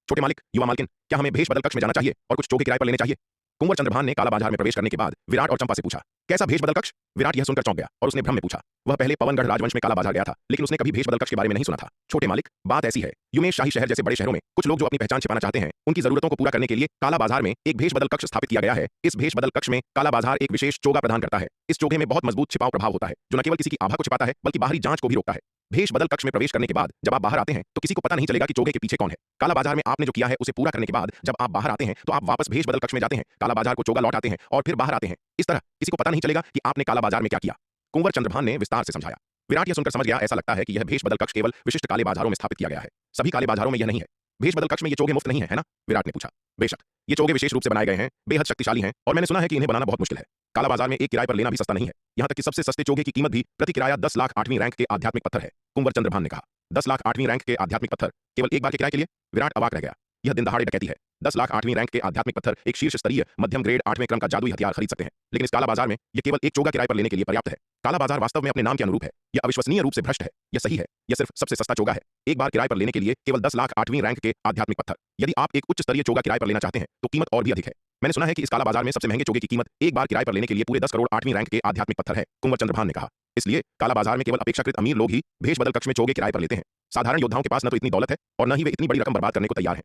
छोटे मालिक, युवा मालकिन, क्या हमें भेष बदल कक्ष में जाना चाहिए और कुछ चोगे किराए पर लेने चाहिए? कुंवर चंद्रभान ने काला बाजार में प्रवेश करने के बाद विराट और चंपा से पूछा, कैसा भेष बदल कक्ष? विराट यह सुनकर चौंक गया और उसने भ्रम में पूछा। वह पहले पवनगढ़ राजवंश में काला बाजार गया था, लेकिन उसने कभी भेष बदल कक्ष के बारे में नहीं सुना था। छोटे मालिक, बात ऐसी है, युमेश शाही शहर जैसे बड़े शहरों में कुछ लोग जो अपनी पहचान छिपाना चाहते हैं, उनकी जरूरतों को पूरा करने के लिए काला बाजार में एक भेष बदल कक्ष स्थापित किया गया है। इस भेष बदल कक्ष में काला बाजार एक विशेष चोगा प्रदान करता है। इस चोगे में बहुत मजबूत छिपाव प्रभाव होता है, जो न केवल किसी की आभा को छिपाता है बल्कि बाहरी जांच को भी रोकता है। भेष बदल कक्ष में प्रवेश करने के बाद जब आप बाहर आते हैं तो किसी को पता नहीं चलेगा कि चोगे के पीछे कौन है। काला बाजार में आपने जो किया है उसे पूरा करने के बाद जब आप बाहर आते हैं तो आप वापस भेष बदल कक्ष में जाते हैं, काला बाजार को चोगा लौटाते हैं और फिर बाहर आते हैं। इस तरह किसी को पता नहीं चलेगा कि आपने काला बाजार में क्या किया। कुंवर चंद्रभान ने विस्तार से समझाया। विराट यह सुनकर समझ गया, ऐसा लगता है कि यह भेष बदल कक्ष केवल विशिष्ट काले बाजारों में स्थापित किया गया है। सभी काले बाजारों में यह नहीं है। भेष बदल कक्ष में ये चोगे मुफ्त नहीं है ना? विराट ने पूछा। बेशक, ये चोगे विशेष रूप से बनाए गए हैं, बेहद शक्तिशाली हैं और मैंने सुना है कि इन्हें बनाना बहुत मुश्किल है। काला बाजार में एक किराए पर लेना भी सस्ता नहीं है। यहाँ तक कि सबसे सस्ते चोगे की कीमत भी प्रति किराया 10 लाख 8वीं रैंक के आध्यात्मिक पत्थर है। कुंवर चंद्रभान ने कहा, 10 लाख 8वीं रैंक के आध्यात्मिक पत्थर केवल एक बार के किराए के लिए? विराट अवाक रह गया। यह दिन दहाड़े डकैती है। 10 लाख 8वीं रैंक के आध्यात्मिक पत्थर एक शीर्ष स्तरीय मध्यम ग्रेड 8वें क्रम का जादुई हथियार खरीद सकते हैं, लेकिन इस काला बाजार में यह केवल एक चोगा किराए पर लेने के लिए पर्याप्त है। काला बाजार वास्तव में अपने नाम के अनुरूप है। यह अविश्वसनीय रूप से भ्रष्ट है। यह सही है, यह सिर्फ सबसे सस्ता चोगा है। एक बार किराए पर लेने के लिए केवल 10 लाख 8वीं रैंक के आध्यात्मिक पत्थर। यदि आप एक उच्च स्तरीय चोगा किराए पर लेना चाहते हैं तो कीमत और भी अधिक है। मैंने सुना है कि इस काला बाजार में सबसे महंगे चोगे की कीमत एक बार किराए पर लेने के लिए पूरे 10 करोड़ 8वीं रैंक के आध्यात्मिक पत्थर है। कुंवर चंद्रभान ने कहा, इसलिए काला बाजार में केवल अपेक्षाकृत अमीर लोग ही भेष बदल कक्ष में चोगे किराए पर लेते हैं। साधारण योद्धाओं के पास न तो इतनी दौलत है और न ही वे इतनी बड़ी रकम बर्बाद करने को तैयार हैं।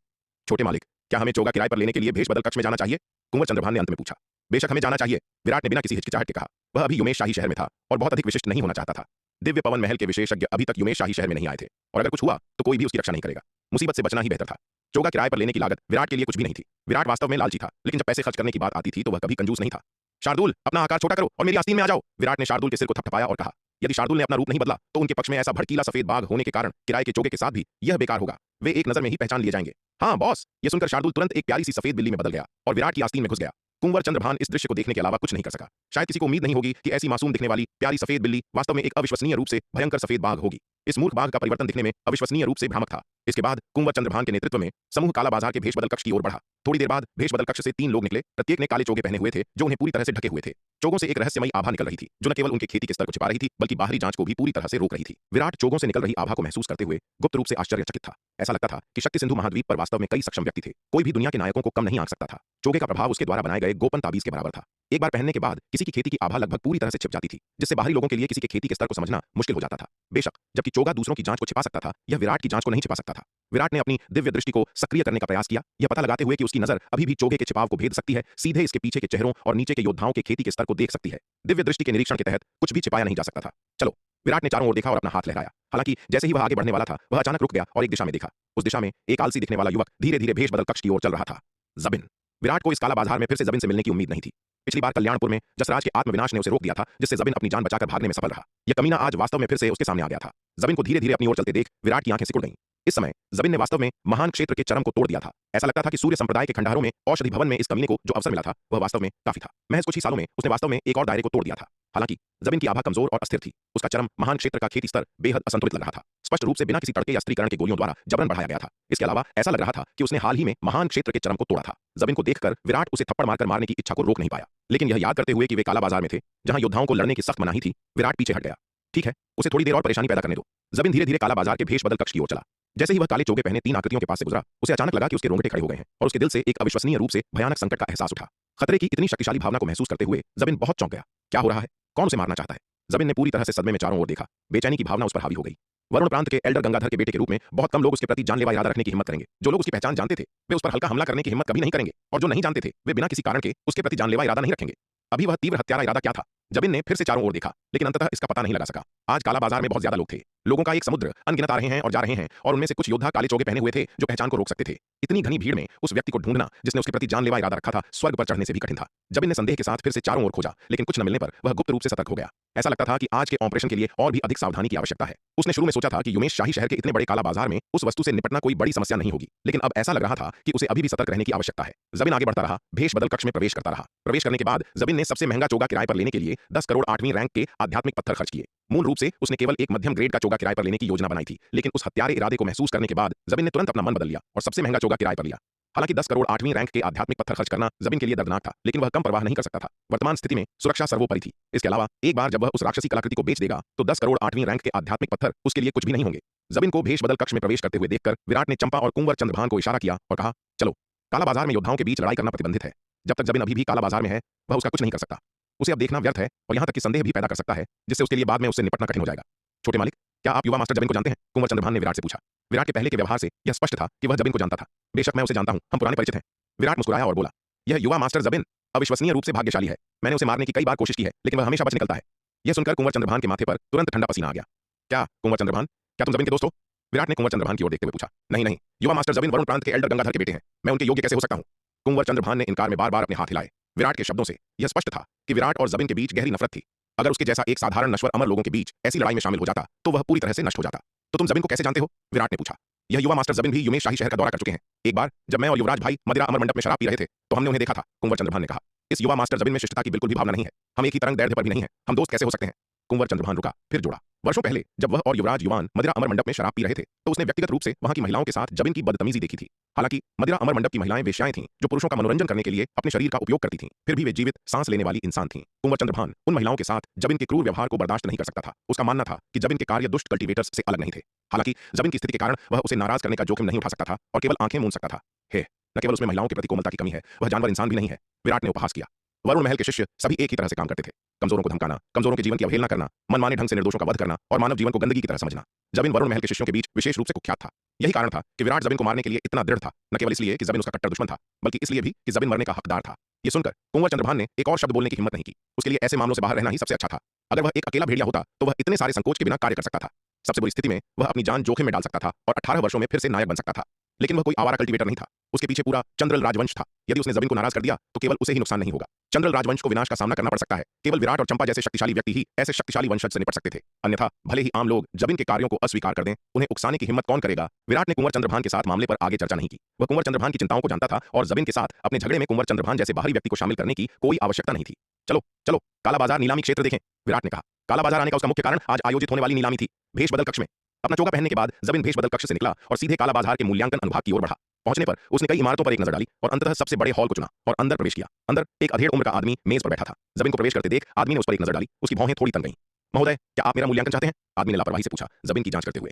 छोटे मालिक, क्या हमें चोगा किराए पर लेने के लिए भेष बदल कक्ष में जाना चाहिए? कुंवर चंद्रभान ने अंत में पूछा। बेशक हमें जाना चाहिए, विराट ने बिना किसी हिचकिचाहट के कहा। वह अभी युमेश शाही शहर में था और बहुत अधिक विशिष्ट नहीं होना चाहता था। दिव्य पवन महल के विशेषज्ञ अभी तक युमेश शाही शहर में नहीं आए थे और अगर कुछ हुआ तो कोई भी उसकी रक्षा नहीं करेगा। मुसीबत से बचना ही बेहतर था। चोगा किराए पर लेने की लागत विराट के लिए कुछ भी नहीं थी। विराट वास्तव में लालची था, लेकिन जब पैसे खर्च करने की बात आती थी तो वह कभी कंजूस नहीं था। शार्दुल, अपना आकार छोटा करो और मेरी आस्तीन में आ जाओ। विराट ने शार्दुल के सिर को थपथपाया और कहा, यदि शार्दुल ने अपना रूप नहीं बदला तो उनके पक्ष में ऐसा भड़कीला सफेद बाघ होने के कारण किराए के चोगे के साथ भी यह बेकार होगा। वे एक नजर में ही पहचान लिए जाएंगे। हाँ बॉस। यह सुनकर शार्दुल तुरंत एक प्यारी सी सफेद बिल्ली में बदल गया और विराट की आस्तीन में घुस गया। कुंवर चंद्रभान इस दृश्य को देखने के अलावा कुछ नहीं कर सका। शायद किसी को उम्मीद नहीं होगी कि ऐसी मासूम दिखने वाली प्यारी सफेद बिल्ली वास्तव में एक अविश्वसनीय रूप से भयंकर सफेद बाघ होगी। इस मूर्ख बाघ का परिवर्तन दिखने में अविश्वसनीय रूप से भ्रामक था। इसके बाद कुंवर चंद्रभान के नेतृत्व में समूह काला बाजार के भेष बदल कक्ष की ओर बढ़ा। थोड़ी देर बाद भेष बदल कक्ष से 3 लोग निकले। प्रत्येक ने काले चोगे पहने हुए थे जो उन्हें पूरी तरह से ढके हुए थे। चोगों से एक रहस्यमयी आभा निकल रही थी जो न केवल उनके खेती के स्तर को छिपा रही थी बल्कि बाहरी जांच को भी पूरी तरह से रोक रही थी। विराट चोगों से निकल रही आभा को महसूस करते हुए गुप्त रूप से आश्चर्यचकित था। ऐसा लगता था कि शक्ति सिंधु महाद्वीप पर वास्तव में कई सक्षम व्यक्ति थे। कोई भी दुनिया के नायकों को कम नहीं आंक सकता था। चोगे का प्रभाव उसके द्वारा बनाए गए गोपन ताबीज के बराबर था। एक बार पहनने के बाद किसी की खेती की आभा लगभग पूरी तरह से छिप जाती थी, जिससे बाहरी लोगों के लिए किसी के खेती के स्तर को समझना मुश्किल हो जाता था। बेशक, जबकि चोगा दूसरों की जांच को छिपा सकता था, यह विराट की जांच को नहीं छिपा सकता था। विराट ने अपनी दिव्य दृष्टि को सक्रिय करने का प्रयास किया, यह पता लगाते हुए कि उसकी नजर अभी भी चोगे के छिपाव को भेद सकती है, सीधे इसके पीछे के चेहरों और नीचे के योद्धाओं के खेती के स्तर को देख सकती है। दिव्य दृष्टि के निरीक्षण के तहत कुछ भी छिपाया नहीं जा सकता था। चलो। विराट ने चारों ओर देखा और अपना हाथ लहराया। हालांकि जैसे ही वह आगे बढ़ने वाला था, वह अचानक रुक गया और एक दिशा में देखा। उस दिशा में एक आलसी दिखने वाला युवक धीरे धीरे भेष बदल कक्ष की ओर चल रहा था। जबिन। विराट को इस काला बाजार में फिर से जबिन से मिलने की उम्मीद नहीं थी। पिछली बार कल्याणपुर में जसराज के आत्मविनाश ने उसे रोक दिया था, जिससे जबिन अपनी जान बचाकर भागने में सफल रहा। यह कमीना आज वास्तव में फिर से उसके सामने आ गया था। जबिन को धीरे धीरे अपनी ओर चलते देख विराट की आंखें सिकुड़ गईं। इस समय जबिन ने वास्तव में महान क्षेत्र के चरम को तोड़ दिया था। ऐसा लगता था कि सूर्य संप्रदाय के खंडहरों में औषधि भवन में इस कमीने को जो अवसर मिला था वह वास्तव में काफी था। महज कुछ ही सालों में उसने वास्तव में एक और दायरे को तोड़ दिया था। हालांकि जबिन की आभा कमजोर और अस्थिर थी। उसका चरम महान क्षेत्र का खेती स्तर बेहद असंतुलित लग रहा था। स्पष्ट रूप से बिना किसी तड़के या स्त्रीकरण के गोलियों द्वारा जबरन बढ़ाया गया था। इसके अलावा ऐसा लग रहा था कि उसने हाल ही में महान क्षेत्र के चरम को तोड़ा था। जबिन को देखकर विराट उसे थप्पड़ मारकर मारने की इच्छा को रोक नहीं पाया, लेकिन यह याद करते हुए कि वे काला बाजार में थे जहां योद्धाओं को लड़ने की सख्त मनाही थी, विराट पीछे हट गया। ठीक है, उसे थोड़ी देर और परेशानी पैदा करने दो। जबिन धीरे धीरे काला बाजार के भेष बदल कक्ष की ओर चला। जैसे ही वह काले चोगे पहने 3 आकृतियों के पास से गुजरा, उसे अचानक लगा कि उसके रोंगटे खड़े हो गए हैं और उसके दिल से एक अविश्वसनीय रूप से भयानक संकट का एहसास उठा। खतरे की इतनी शक्तिशाली भावना को महसूस करते हुए जबिन बहुत चौंक गया। क्या हो रहा है? कौन उसे मारना चाहता है? जबिन ने पूरी तरह से सदमे में चारों ओर देखा। बेचैनी की भावना उस पर हावी हो गई। वरुण प्रांत के एल्डर गंगाधर के बेटे के रूप में बहुत कम लोग उसके प्रति जानलेवा इरादा रखने की हिम्मत करेंगे। जो लोग उसकी पहचान जानते थे, वे उस पर हल्का हमला करने की हिम्मत कभी नहीं करेंगे, और जो नहीं जानते थे, वे बिना किसी कारण के उसके प्रति जानलेवा इरादा नहीं रखेंगे। अभी वह तीव्र हत्यारा इरादा क्या था? जबिन ने फिर से चारों ओर देखा, लेकिन अंततः इसका पता नहीं लगा सका। आज काला बाजार में बहुत ज्यादा लोग थे। लोगों का एक समुद्र अनगिनत आ रहे हैं और जा रहे हैं, और उनमें से कुछ योद्धा काले चोगे पहने हुए थे जो पहचान को रोक सकते थे। इतनी घनी भीड़ में उस व्यक्ति को ढूंढना जिसने उसके प्रति जानलेवा इरादा रखा था, स्वर्ग पर चढ़ने से भी कठिन था। जबिन ने संदेह के साथ फिर से चारों ओर खोजा, लेकिन कुछ न मिलने पर वह गुप्त रूप से सतर्क हो गया। ऐसा लगता था कि आज के ऑपरेशन के लिए और भी अधिक सावधानी की आवश्यकता है। उसने शुरू में सोचा था कि युमेश शाही शहर के इतने बड़े काला बाजार में उस वस्तु से निपटना कोई बड़ी समस्या नहीं होगी, लेकिन अब ऐसा लग रहा था कि उसे अभी भी सतर्क रहने की आवश्यकता है। जबिन आगे बढ़ता रहा, भेष बदल कक्ष में प्रवेश करता रहा। प्रवेश करने के बाद जबिन ने सबसे महंगा चोगा किराए पर लेने के लिए 10 करोड़ 8वीं रैंक के आध्यात्मिक पत्थर खर्च किए। मूल रूप से उसने केवल एक मध्यम ग्रेड का चोगा किराए पर लेने की योजना बनाई थी, लेकिन उस हत्यारे इरादे को महसूस करने के बाद जबिन ने तुरंत अपना मन बदल लिया और सबसे महंगा चोगा किराए पर लिया। हालांकि 10 करोड़ 8वीं रैंक के आध्यात्मिक पत्थर खर्च करना जबिन के लिए दर्दनाक था, लेकिन वह कम परवाह नहीं कर सकता था। वर्तमान स्थिति में सुरक्षा सर्वोपरि थी। इसके अलावा एक बार जब वह उस राक्षसी कलाकृति को बेच देगा, तो 10 करोड़ 8वीं रैंक के आध्यात्मिक पत्थर उसके लिए कुछ भी नहीं होंगे। जबिन को भेष बदल कक्ष में प्रवेश करते हुए देखकर विराट ने चंपा और कुंवर चंद्रभान को इशारा किया और कहा, चलो। काला बाजार में योद्धाओं के बीच लड़ाई करना प्रतिबंधित है। जब तक जबिन अभी भी काला बाजार में है, वह उसका कुछ नहीं कर सकता। उसे अब देखना व्यर्थ है, और यहां तक कि संदेह भी पैदा कर सकता है, जिससे उसके लिए बाद में उससे निपटना कठिन हो जाएगा। छोटे मालिक, क्या आप युवा मास्टर जबिन को जानते हैं? कुंवर चंद्रभान ने विराट से पूछा। विराट के पहले के व्यवहार से यह स्पष्ट था कि वह जबिन को जानता था। बेशक मैं उसे जानता हूं, हम पुराने परिचित हैं। विराट मुस्कुराया और बोला, यह युवा मास्टर जबिन अविश्वसनीय रूप से भाग्यशाली है। मैंने उसे मारने की कई बार कोशिश की है, लेकिन वह हमेशा बच निकलता है। यह सुनकर कुंवर चंद्रभान के माथे पर तुरंत ठंडा पसीना आ गया। क्या कुंवर चंद्रभान, क्या तुम जबिन के दोस्त हो? विराट ने कुंवर चंद्रभान की ओर देखते हुए पूछा। नहीं नहीं, युवा मास्टर जबिन वरुण प्रांत के एल्डर गंगाधर के बेटे हैं। मैं उनके योग्य कैसे हो सकता हूं? कुंवर चंद्रभान ने इनकार में बार बार अपने हाथ हिलाए। विराट के शब्दों से यह स्पष्ट था कि विराट और जबिन के बीच गहरी नफरत थी। अगर उसके जैसा एक साधारण नश्वर अमर लोगों के बीच ऐसी लड़ाई में शामिल हो जाता, तो वह पूरी तरह से नष्ट हो जाता। तो तुम जबिन को कैसे जानते हो? विराट ने पूछा। यह युवा मास्टर जबिन भी युमेश शाही शहर का दौरा कर चुके हैं। एक बार जब मैं और युवराज भाई मदिरा अमर मंडप में शराब पी रहे थे, तो हमने उन्हें देखा था। कुंवर चंद्रभान ने कहा। इस युवा मास्टर जबिन में शिष्टता की बिल्कुल भी भावना नहीं है। हम एक ही तरंग दैर्ध्य पर भी नहीं है। हम दोस्त कैसे हो सकते हैं? कुंवर चंद्रभान रुका, फिर जोड़ा। वर्षों पहले जब वह और युवराज युवान मदिरा अमर मंडप में शराब पी रहे थे, तो उसने व्यक्तिगत रूप से वहां की महिलाओं के साथ जबिन की बदतमीजी देखी थी। हालांकि मदिरा अमर मंडप की महिलाएं वेश्याएं थीं, जो पुरुषों का मनोरंजन करने के लिए अपने शरीर का उपयोग करती थीं। फिर भी वे जीवित सांस लेने वाली इंसान थीं। कुंवर चंद्रभान उन महिलाओं के साथ जबिन के क्रूर व्यवहार को बर्दाश्त नहीं कर सकता था। उसका मानना था कि जबिन के कार्य दुष्ट कल्टीवेटर्स से अलग नहीं थे। हालांकि जबिन की स्थिति के कारण वह उसे नाराज करने का जोखिम नहीं उठा सकता था और केवल आंखें मूंद सकता था। न केवल उसमें महिलाओं के प्रति कोमलता की कमी है, वह जानवर इंसान भी नहीं है। विराट ने उपहास किया। वरुण महल के शिष्य सभी एक ही तरह से काम करते थे। कमजोरों को धमकाना, कमजोरों के जीवन की अवहेलना करना, मनमाने ढंग से निर्दोषों का वध करना और मानव जीवन को गंदगी की तरह समझना। जबिन वरुण महल के शिष्यों के बीच विशेष रूप से कुख्यात था। यही कारण था कि विराट जबिन को मारने के लिए इतना दृढ़ था, न केवल इसलिए कि जबिन उसका कट्टर दुश्मन था, बल्कि इसलिए भी कि जबिन मरने का हकदार था। यह सुनकर कुंवर चंद्रभान ने एक और शब्द बोलने की हिम्मत नहीं की। उसके लिए ऐसे मामलों से बाहर रहना ही सबसे अच्छा था। अगर वह एक अकेला भेड़िया होता, तो वह इतने सारे संकोच के बिना कार्य कर सकता था। सबसे बुरी स्थिति में वह अपनी जान जोखिम में डाल सकता था और 18 वर्षों में फिर से नायक बन सकता था। लेकिन वह कोई आवारा कल्टीवेटर नहीं था। उसके पीछे पूरा चंद्रल राजवंश था। यदि उसने जबिन को नाराज कर दिया, तो केवल उसे ही नुकसान नहीं होगा, चंद्रल राजवंश को विनाश का सामना करना पड़ सकता है। केवल विराट और चंपा जैसे शक्तिशाली व्यक्ति ही ऐसे शक्तिशाली वंशज से निपट सकते थे। अन्यथा भले ही आम लोग जबिन के कार्यों को अस्वीकार कर दें, उन्हें उकसाने की हिम्मत कौन करेगा? विराट ने कुंवर चंद्रभान के साथ मामले पर आगे चर्चा नहीं की। वह कुंवर चंद्रभान की चिंताओं को जानता था और जबिन के साथ अपने झगड़े में कुंवर चंद्रभान जैसे बाहरी व्यक्ति को शामिल करने की कोई आवश्यकता नहीं थी। चलो चलो, काला बाजार नीलामी क्षेत्र देखें, विराट ने कहा। काला बाजार आने का उसका मुख्य कारण आज आयोजित होने वाली नीलामी थी। भेष बदल कक्ष में अपना चोगा पहनने के बाद जबिन भेष बदल कक्ष से निकला और सीधे काला बाजार के मूल्यांकन अनुभाग की ओर बढ़ा। पहुंचने पर उसने कई इमारतों पर एक नजर डाली और अंततः सबसे बड़े हॉल को चुना और अंदर प्रवेश किया। अंदर एक अधेड़ उम्र का आदमी मेज पर बैठा था। जबिन को प्रवेश करते देख आदमी ने उस पर एक नजर डाली। उसकी भौहें थोड़ी तन गईं। महोदय, क्या आप मेरा मूल्यांकन चाहते हैं? आदमी ने लापरवाही से पूछा, जबिन की जांच करते हुए।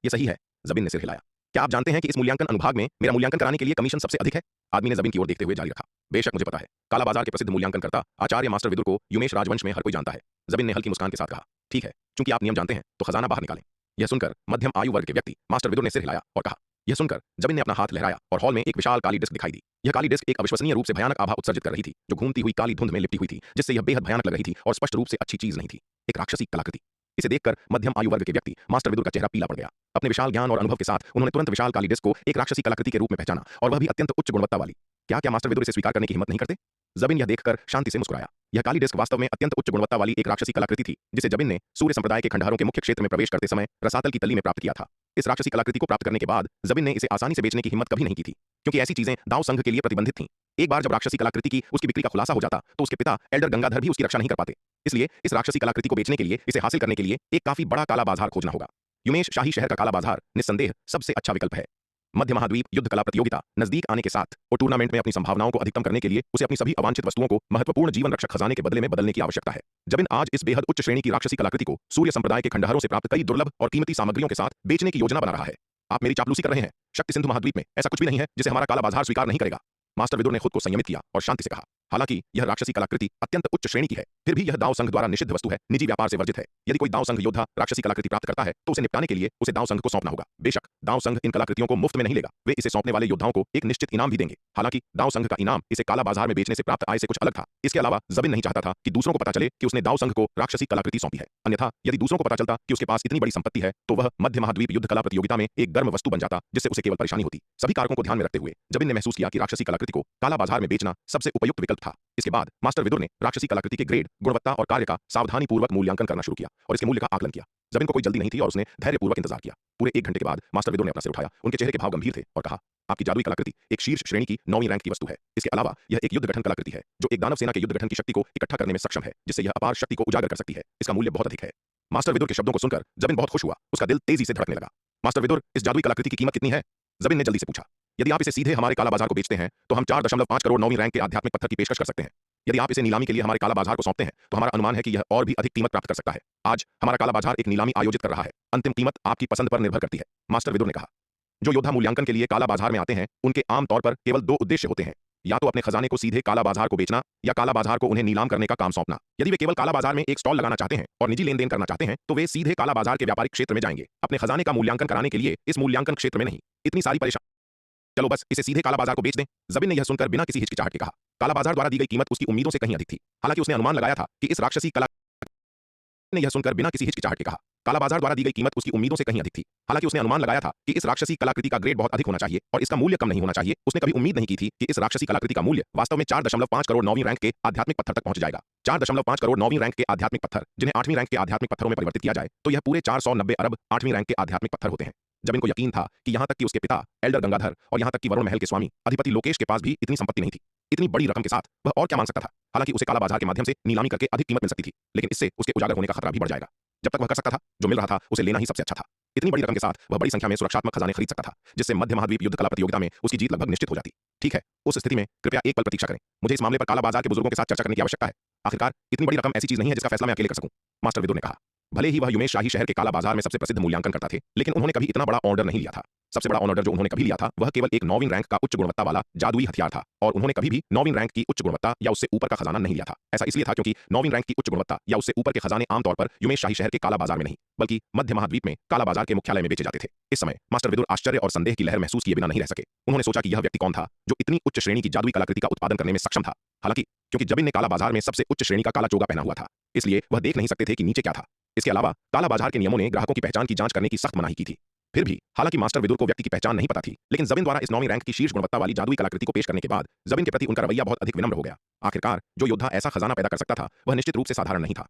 ये सही है, जबिन ने सिर हिलाया। क्या आप जानते हैं कि इस मूल्यांकन अनुभाग में मेरा मूल्यांकन कराने के लिए कमीशन सबसे अधिक है? आदमी ने जबिन की ओर देखते हुए जारी रखा। बेशक मुझे पता है। काला बाजार के प्रसिद्ध मूल्यांकनकर्ता आचार्य मास्टर विदुर को युमेश राजवंश में हर कोई जानता है। जबिन ने हल्की मुस्कान के साथ कहा। ठीक है, क्योंकि आप नियम जानते हैं, तो खजाना बाहर निकालें। यह सुनकर मध्यम आयु वर्ग के व्यक्ति मास्टर विदुर ने सिर हिलाया और कहा। यह सुनकर जबिन ने अपना हाथ लहराया और हॉल में एक विशाल काली डिस्क दिखाई दी। यह काली डिस्क एक अविश्वसनीय रूप से भयानक आभा उत्सर्जित कर रही थी, जो घूमती हुई काली धुंध में लिपटी हुई थी, जिससे यह बेहद भयानक लग रही थी और स्पष्ट रूप से अच्छी चीज नहीं थी। एक राक्षसी कलाकृति। इसे देखकर मध्यम आयु वर्ग के व्यक्ति मास्टर विदुर का चेहरा पीला पड़ गया। अपने विशाल ज्ञान और अनुभव के साथ उन्होंने तुरंत विशाल काली डिस्क को एक राक्षसी कलाकृति के रूप में पहचाना, और वह भी अत्यंत उच्च गुणवत्ता वाली। क्या मास्टर विदुर इसे स्वीकार करने की हिम्मत नहीं करते? जबिन यह देखकर शांति से मुस्कुराया। यह काली डिस्क वास्तव में अत्यंत उच्च गुणवत्ता वाली एक राक्षसी कलाकृति थी, जिसे जबिन ने सूर्य संप्रदाय के खंडहरों के मुख्य क्षेत्र में प्रवेश करते समय रसातल की तली में प्राप्त किया था। इस राक्षसी कलाकृति को प्राप्त करने के बाद जबिन ने इसे आसानी से बेचने की हिम्मत कभी नहीं की थी, क्योंकि ऐसी चीजें दाव संघ के लिए प्रतिबंधित थीं। एक बार जब राक्षसी कलाकृति की उसकी बिक्री का खुलासा हो जाता, तो उसके पिता एल्डर गंगाधर भी उसकी रक्षा नहीं कर पाते। इसलिए इस राक्षसी कलाकृति को बेचने के लिए, इसे हासिल करने के लिए एक काफी बड़ा काला बाजार खोजना होगा। युमेश शाही शहर का काला बाजार निस्संदेह सबसे अच्छा विकल्प है। मध्य महाद्वीप युद्ध कला प्रतियोगिता नजदीक आने के साथ और टूर्नामेंट में अपनी संभावनाओं को अधिकतम करने के लिए उसे अपनी सभी अवांछित वस्तुओं को महत्वपूर्ण जीवन रक्षक खजाने के बदले में बदलने की आवश्यकता है। जबिन आज इस बेहद उच्च श्रेणी की राक्षसी कलाकृति को सूर्य संप्रदाय के खंडहरों से प्राप्त कई दुर्लभ और कीमती सामग्रियों के साथ बेचने की योजना बना रहा है। आप मेरी चापलूसी कर रहे हैं। शक्ति सिंधु महाद्वीप में ऐसा कुछ भी नहीं है जिसे हमारा काला बाजार स्वीकार नहीं करेगा। मास्टर विदुर ने खुद को संयमित किया और शांति से कहा, हालांकि यह राक्षसी कलाकृति अत्यंत उच्च श्रेणी की है, फिर भी यह दाव संघ द्वारा निषिद्ध वस्तु है, निजी व्यापार से वर्जित है। यदि कोई दाव संघ योद्धा राक्षसी कलाकृति प्राप्त करता है तो उसे निपटाने के लिए उसे दाव संघ को सौंपना होगा। बेशक दाव संघ इन कलाकृतियों को मुफ्त में नहीं लेगा, वे इसे सौंपने वाले योद्धाओं को एक निश्चित इनाम भी देंगे। हालांकि दाव संघ का इनाम इसे काला बाजार में बेचने से प्राप्त आय से कुछ अलग था। इसके अलावा जबिन नहीं चाहता था कि दूसरों को पता चले कि उसने दाव संघ को राक्षसी कलाकृति सौंपी है, अन्यथा यदि दूसरों को पता चलता कि उसके पास इतनी बड़ी संपत्ति है तो वह मध्य महाद्वीप युद्ध कला प्रतियोगिता में एक गर्म वस्तु बन जाता, जिससे उसे केवल परेशानी होती। सभी कारकों को ध्यान में रखते हुए जबिन ने महसूस किया कि राक्षसी कलाकृति को काला बाजार में बेचना सबसे उपयुक्त विकल्प था। इसके बाद मास्टर विदुर ने राक्षसी कलाकृति के ग्रेड, गुणवत्ता और कार्य का सावधानीपूर्वक मूल्यांकन करना शुरू किया और इसके मूल्य का आकलन किया। जबिन को कोई जल्दी नहीं थी और उसने धैर्यपूर्वक इंतजार किया। पूरे 1 घंटे के बाद मास्टर विदुर ने अपना सिर उठाया। उनके चेहरे के भाव गंभीर थे और कहा, आपकी जादुई कलाकृति एक शीर्ष श्रेणी की 9वीं रैंक की वस्तु है। इसके अलावा यह एक युद्ध गठन कलाकृति है जो एक दानव सेना के युद्ध गठन की शक्ति को इकट्ठा करने में सक्षम है, जिससे यह अपार शक्ति को उजागर कर सकती है। इसका मूल्य बहुत अधिक है। मास्टर विदुर के शब्दों को सुनकर जबिन बहुत खुश हुआ। उसका दिल तेजी से धड़कने लगा। मास्टर विदुर, इस जादुई कलाकृति की कीमत कितनी है? जबिन ने जल्दी से पूछा। यदि आप इसे सीधे हमारे काला बाजार को बेचते हैं तो हम 4.5 करोड़ 9वीं रैंक के आध्यात्मिक पत्थर की पेशकश कर सकते हैं। यदि आप इसे नीलामी के लिए हमारे काला बाजार को सौंपते हैं तो हमारा अनुमान है कि यह और भी अधिक कीमत प्राप्त कर सकता है। आज हमारा काला बाजार एक नीलामी आयोजित कर रहा है। अंतिम कीमत आपकी पसंद पर निर्भर करती है। मास्टर विदुर ने कहा, जो योद्धा मूल्यांकन के लिए काला बाजार में आते हैं उनके आम तौर पर केवल 2 उद्देश्य होते हैं, या तो अपने खजाने को सीधे काला बाजार को बेचना या काला बाजार को उन्हें नीलाम करने का काम सौंपना। यदि वे केवल काला बाजार में एक स्टॉल लगाना चाहते हैं और निजी लेन देन करना चाहते हैं तो वे सीधे काला बाजार के व्यापारिक क्षेत्र में जाएंगे, अपने खजाने का मूल्यांकन कराने के लिए इस मूल्यांकन क्षेत्र में नहीं। इतनी सारी परेशानी, चलो बस इसे सीधे काला बाजार को बेच दें। जबिन ने यह सुनकर बिना किसी हिचकिचाहट के कहा। काला बाजार द्वारा दी गई कीमत उसकी उम्मीदों से कहीं अधिक थी। हालांकि उसने अनुमान लगाया था कि इस राक्षसी कला ने यह सुनकर बिना किसी हिचकिचाहट के कहा, काला बाजार द्वारा दी गई कीमत उसकी उम्मीदों से कहीं अधिक थी। हालांकि उसने अनुमान लगाया था कि इस राक्षसी कलाकृति का ग्रेड बहुत अधिक होना चाहिए और इसका मूल्य कम नहीं होना चाहिए। उसने कभी उम्मीद नहीं की थी कि इस राक्षसी कलाकृति का मूल्य वास्तव में 4.5 करोड़ 9वीं रैंक के आध्यात्मिक पत्थर तक पहुंच जाएगा। 4.5 करोड़ 9वीं रैंक के आध्यात्मिक पत्थर, जिन्हें 8वीं रैंक के आध्यात्मिक पत्थरों में परिवर्तित किया जाए तो यह पूरे 490 अरब 8वीं रैंक के आध्यात्मिक पत्थर होते हैं। जब इनको यकीन था कि यहां तक कि उसके पिता एल्डर गंगाधर और यहां तक कि वरुण महल के स्वामी अधिपति लोकेश के पास भी इतनी संपत्ति नहीं थी। इतनी बड़ी रकम के साथ वह और क्या मांग सकता था? हालांकि उसे काला बाजार के माध्यम से नीलामी करके अधिक कीमत मिल सकती थी, लेकिन इससे उसके उजागर होने का खतरा भी बढ़ जाएगा। जब तक वह कर सकता था, जो मिल रहा था उसे लेना ही सबसे अच्छा था। इतनी बड़ी रकम के साथ वह बड़ी संख्या में सुरक्षात्मक खजाने खरीद सकता था, जिससे मध्य महाद्वीप युद्ध कला प्रतियोगिता में उसकी जीत लगभग निश्चित हो जाती। ठीक है, उस स्थिति में कृपया एक पल प्रतीक्षा करें। मुझे इस मामले पर काला बाजार के बुजुर्गों के साथ चर्चा करने की आवश्यकता है। आखिरकार इतनी बड़ी रकम ऐसी चीज नहीं है जिसका फैसला मैं अकेले कर सकूं। मास्टर विदुर ने कहा। भले ही वह युमेश शाही शहर के काला बाजार में सबसे प्रसिद्ध मूल्यांकन करता थे, लेकिन उन्होंने कभी इतना बड़ा ऑर्डर नहीं लिया था। सबसे बड़ा ऑर्डर जो उन्होंने कभी लिया था वह केवल एक 9वीं रैंक का उच्च गुणवत्ता वाला जादुई हथियार था, और उन्होंने कभी भी 9वीं रैंक की उच्च गुणवत्ता या उससे ऊपर का खजाना नहीं लिया था। ऐसा इसलिए था क्योंकि 9वीं रैंक की उच्च गुणवत्ता या उससे ऊपर के खजाने आमतौर पर युमेश शाही शहर के काला बाजार में नहीं, बल्कि मध्य महाद्वीप में काला बाजार के मुख्यालय में बेचे जाते थे। इस समय मास्टर विदुर आश्चर्य और संदेह की लहर महसूस किए बिना नहीं रह सके। उन्होंने सोचा कि यह व्यक्ति कौन था जो इतनी उच्च श्रेणी की जादुई कलाकृति का उत्पादन करने में सक्षम था। हालांकि क्योंकि जबिन ने काला बाजार में सबसे उच्च श्रेणी का काला चोगा पहना हुआ था, इसलिए वह देख नहीं सकते थे कि नीचे क्या था। इसके अलावा काला बाजार के नियमों ने ग्राहकों की पहचान की जांच करने की सख्त मनाही की थी। फिर भी हालांकि मास्टर विदुर को व्यक्ति की पहचान नहीं पता थी, लेकिन जबिन द्वारा इस 9वीं रैंक की शीर्ष गुणवत्ता वाली जादुई कलाकृति को पेश करने के बाद जबिन के प्रति उनका रवैया बहुत अधिक विनम्र हो गया। आखिरकार जो योद्धा ऐसा खजाना पैदा कर सकता था वह निश्चित रूप से साधारण नहीं था।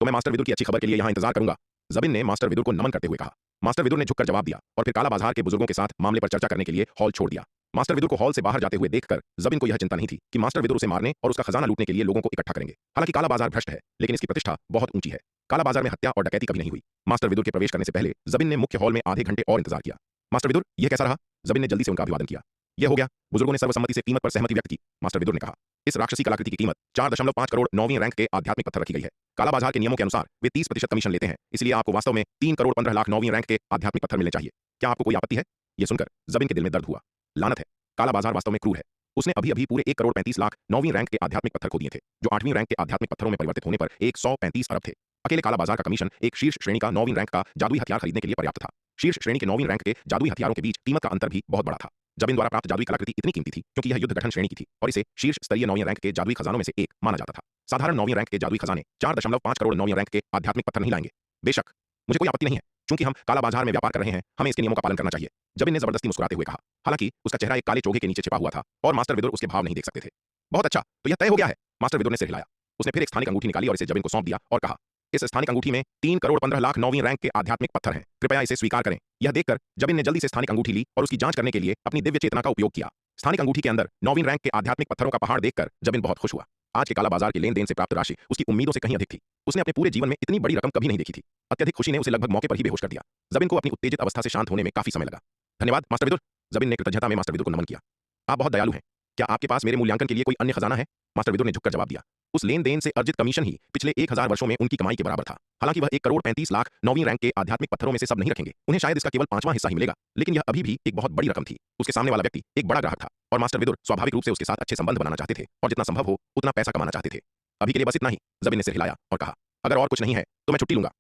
तो मैं मास्टर विदुर की अच्छी खबर के लिए यहाँ इंतजार करूंगा, जबिन ने मास्टर विदुर को नमन करते हुए कहा। मास्टर विदुर ने झुककर जवाब दिया और फिर काला बाजार के बुजुर्गों के साथ मामले पर चर्चा करने के लिए हॉल छोड़ दिया। मास्टर विदुर को हॉल से बाहर जाते हुए देखकर जबिन को यह चिंता नहीं थी कि मास्टर विदुर उसे मारने और उसका खजाना लूटने के लिए लोगों को इकट्ठा करेंगे। हालांकि काला बाजार भ्रष्ट है, लेकिन इसकी प्रतिष्ठा बहुत ऊंची है। काला बाजार में हत्या और डकैती कभी नहीं हुई। मास्टर विदुर के प्रवेश करने से पहले जबिन ने मुख्य हॉल में आधे घंटे और इंतजार किया। मास्टर विदुर, यह कैसा रहा? जबिन ने जल्दी से उनका अभिवादन किया। यह हो गया। बुजुर्गों ने सर्वसम्मति से कीमत पर सहमति व्यक्त की। मास्टर विदुर ने कहा, इस राक्षसी कलाकृति की कीमत 4.5 करोड़ 9वीं रैंक के आध्यात्मिक पत्थर रखी गई है। काला बाजार के नियमों के अनुसार वे 30% कमीशन लेते हैं, इसलिए आपको वास्तव में 3 करोड़ 15 लाख 9वीं रैंक के आध्यात्मिक पत्थर मिलने चाहिए। क्या आपको कोई आपत्ति है? यह सुनकर जबिन के दिल में दर्द हुआ। लानत है, काला बाजार वास्तव में क्रूर है। उसने अभी अभी पूरे 1 करोड़ 35 लाख 9वीं रैंक के आध्यात्मिक पत्थर खो दिए थे, जो 8वीं रैंक के आध्यात्मिक पत्थरों में परिवर्तित होने पर 135 अरब थे। अकेले काला बाजार का कमीशन एक शीर्ष श्रेणी का 9वीं रैंक का जादुई हथियार खरीदने के लिए पर्याप्त था। शीर्ष श्रेणी के 9वीं रैंक के जादुई हथियारों के बीच कीमत का अंतर भी बहुत बड़ा था। जबिन द्वारा प्राप्त जादुई कलाकृति इतनी कीमती थी क्योंकि यह युद्ध गठन श्रेणी की थी और इसे शीर्ष स्तरीय 9वीं रैंक के जादुई खजानों में से एक माना जाता था। साधारण 9वीं रैंक के जादुई खजाने 4.5 करोड़ 9वीं रैंक के आध्यात्मिक पत्थर नहीं लाएंगे। बेशक मुझे कोई आपत्ति नहीं है, क्योंकि हम काला बाजार में व्यापार कर रहे हैं, हमें इसके नियमों का पालन करना चाहिए, जबिन ने जबरदस्ती मुस्कुराते हुए कहा। हालांकि उसका चेहरा एक काले चोगे के नीचे छिपा हुआ था और मास्टर विदुर उसके भाव नहीं देख सकते थे। बहुत अच्छा, तो यह तय हो गया है। मास्टर विदुर ने सिर हिलाया। उसने फिर एक स्थानिक अंगूठी निकाली और इसे जबिन को सौंप दिया और कहा, इस स्थानिक अंगूठी में 3 करोड़ 15 लाख 9वीं रैंक के आध्यात्मिक पत्थर हैं, कृपया इसे स्वीकार करें। यह देखकर जबिन ने जल्दी से स्थानिक अंगूठी ली और उसकी जांच करने के लिए अपनी दिव्य चेतना का उपयोग किया। स्थानिक अंगूठी के अंदर 9वीं रैंक के आध्यात्मिक पत्थरों का पहाड़ देखकर जबिन बहुत खुश हुआ। आज के काला बाजार के लेन देन से प्राप्त राशि उसकी उम्मीदों से कहीं अधिक थी। उसने अपने पूरे जीवन में इतनी बड़ी रकम कभी नहीं देखी थी। अत्यधिक खुशी ने उसे लगभग मौके पर ही बेहोश कर दिया। जबिन को अपनी उत्तेजित अवस्था से शांत होने में काफी समय लगा। धन्यवाद मास्टर विदुर, जबिन ने कृतज्ञता में मास्टर विदुर को नमन किया। आप बहुत दयालु हैं। क्या आपके पास मेरे मूल्यांकन के लिए कोई अन्य खजाना है? मास्टर विदुर ने झुककर जवाब दिया। उस लेन-देन से अर्जित कमीशन ही पिछले 1000 वर्षों में उनकी कमाई के बराबर था। हालांकि वह 1 करोड़ 35 लाख 9वीं रैंक के आध्यात्मिक पत्थरों में से सब नहीं रखेंगे। उन्हें शायद इसका केवल 5वां हिस्सा ही मिलेगा, लेकिन यह अभी भी एक बहुत बड़ी रकम थी। उसके सामने वाला व्यक्ति एक बड़ा ग्राहक था और मास्टर विदुर स्वाभाविक रूप से उसके साथ अच्छे संबंध बनाना चाहते थे और जितना संभव हो उतना पैसा कमाना चाहते थे। अभी के लिए बस इतना ही, ज़बिन ने सिर हिलाया और कहा। अगर और कुछ नहीं है तो मैं छुट्टी लूंगा।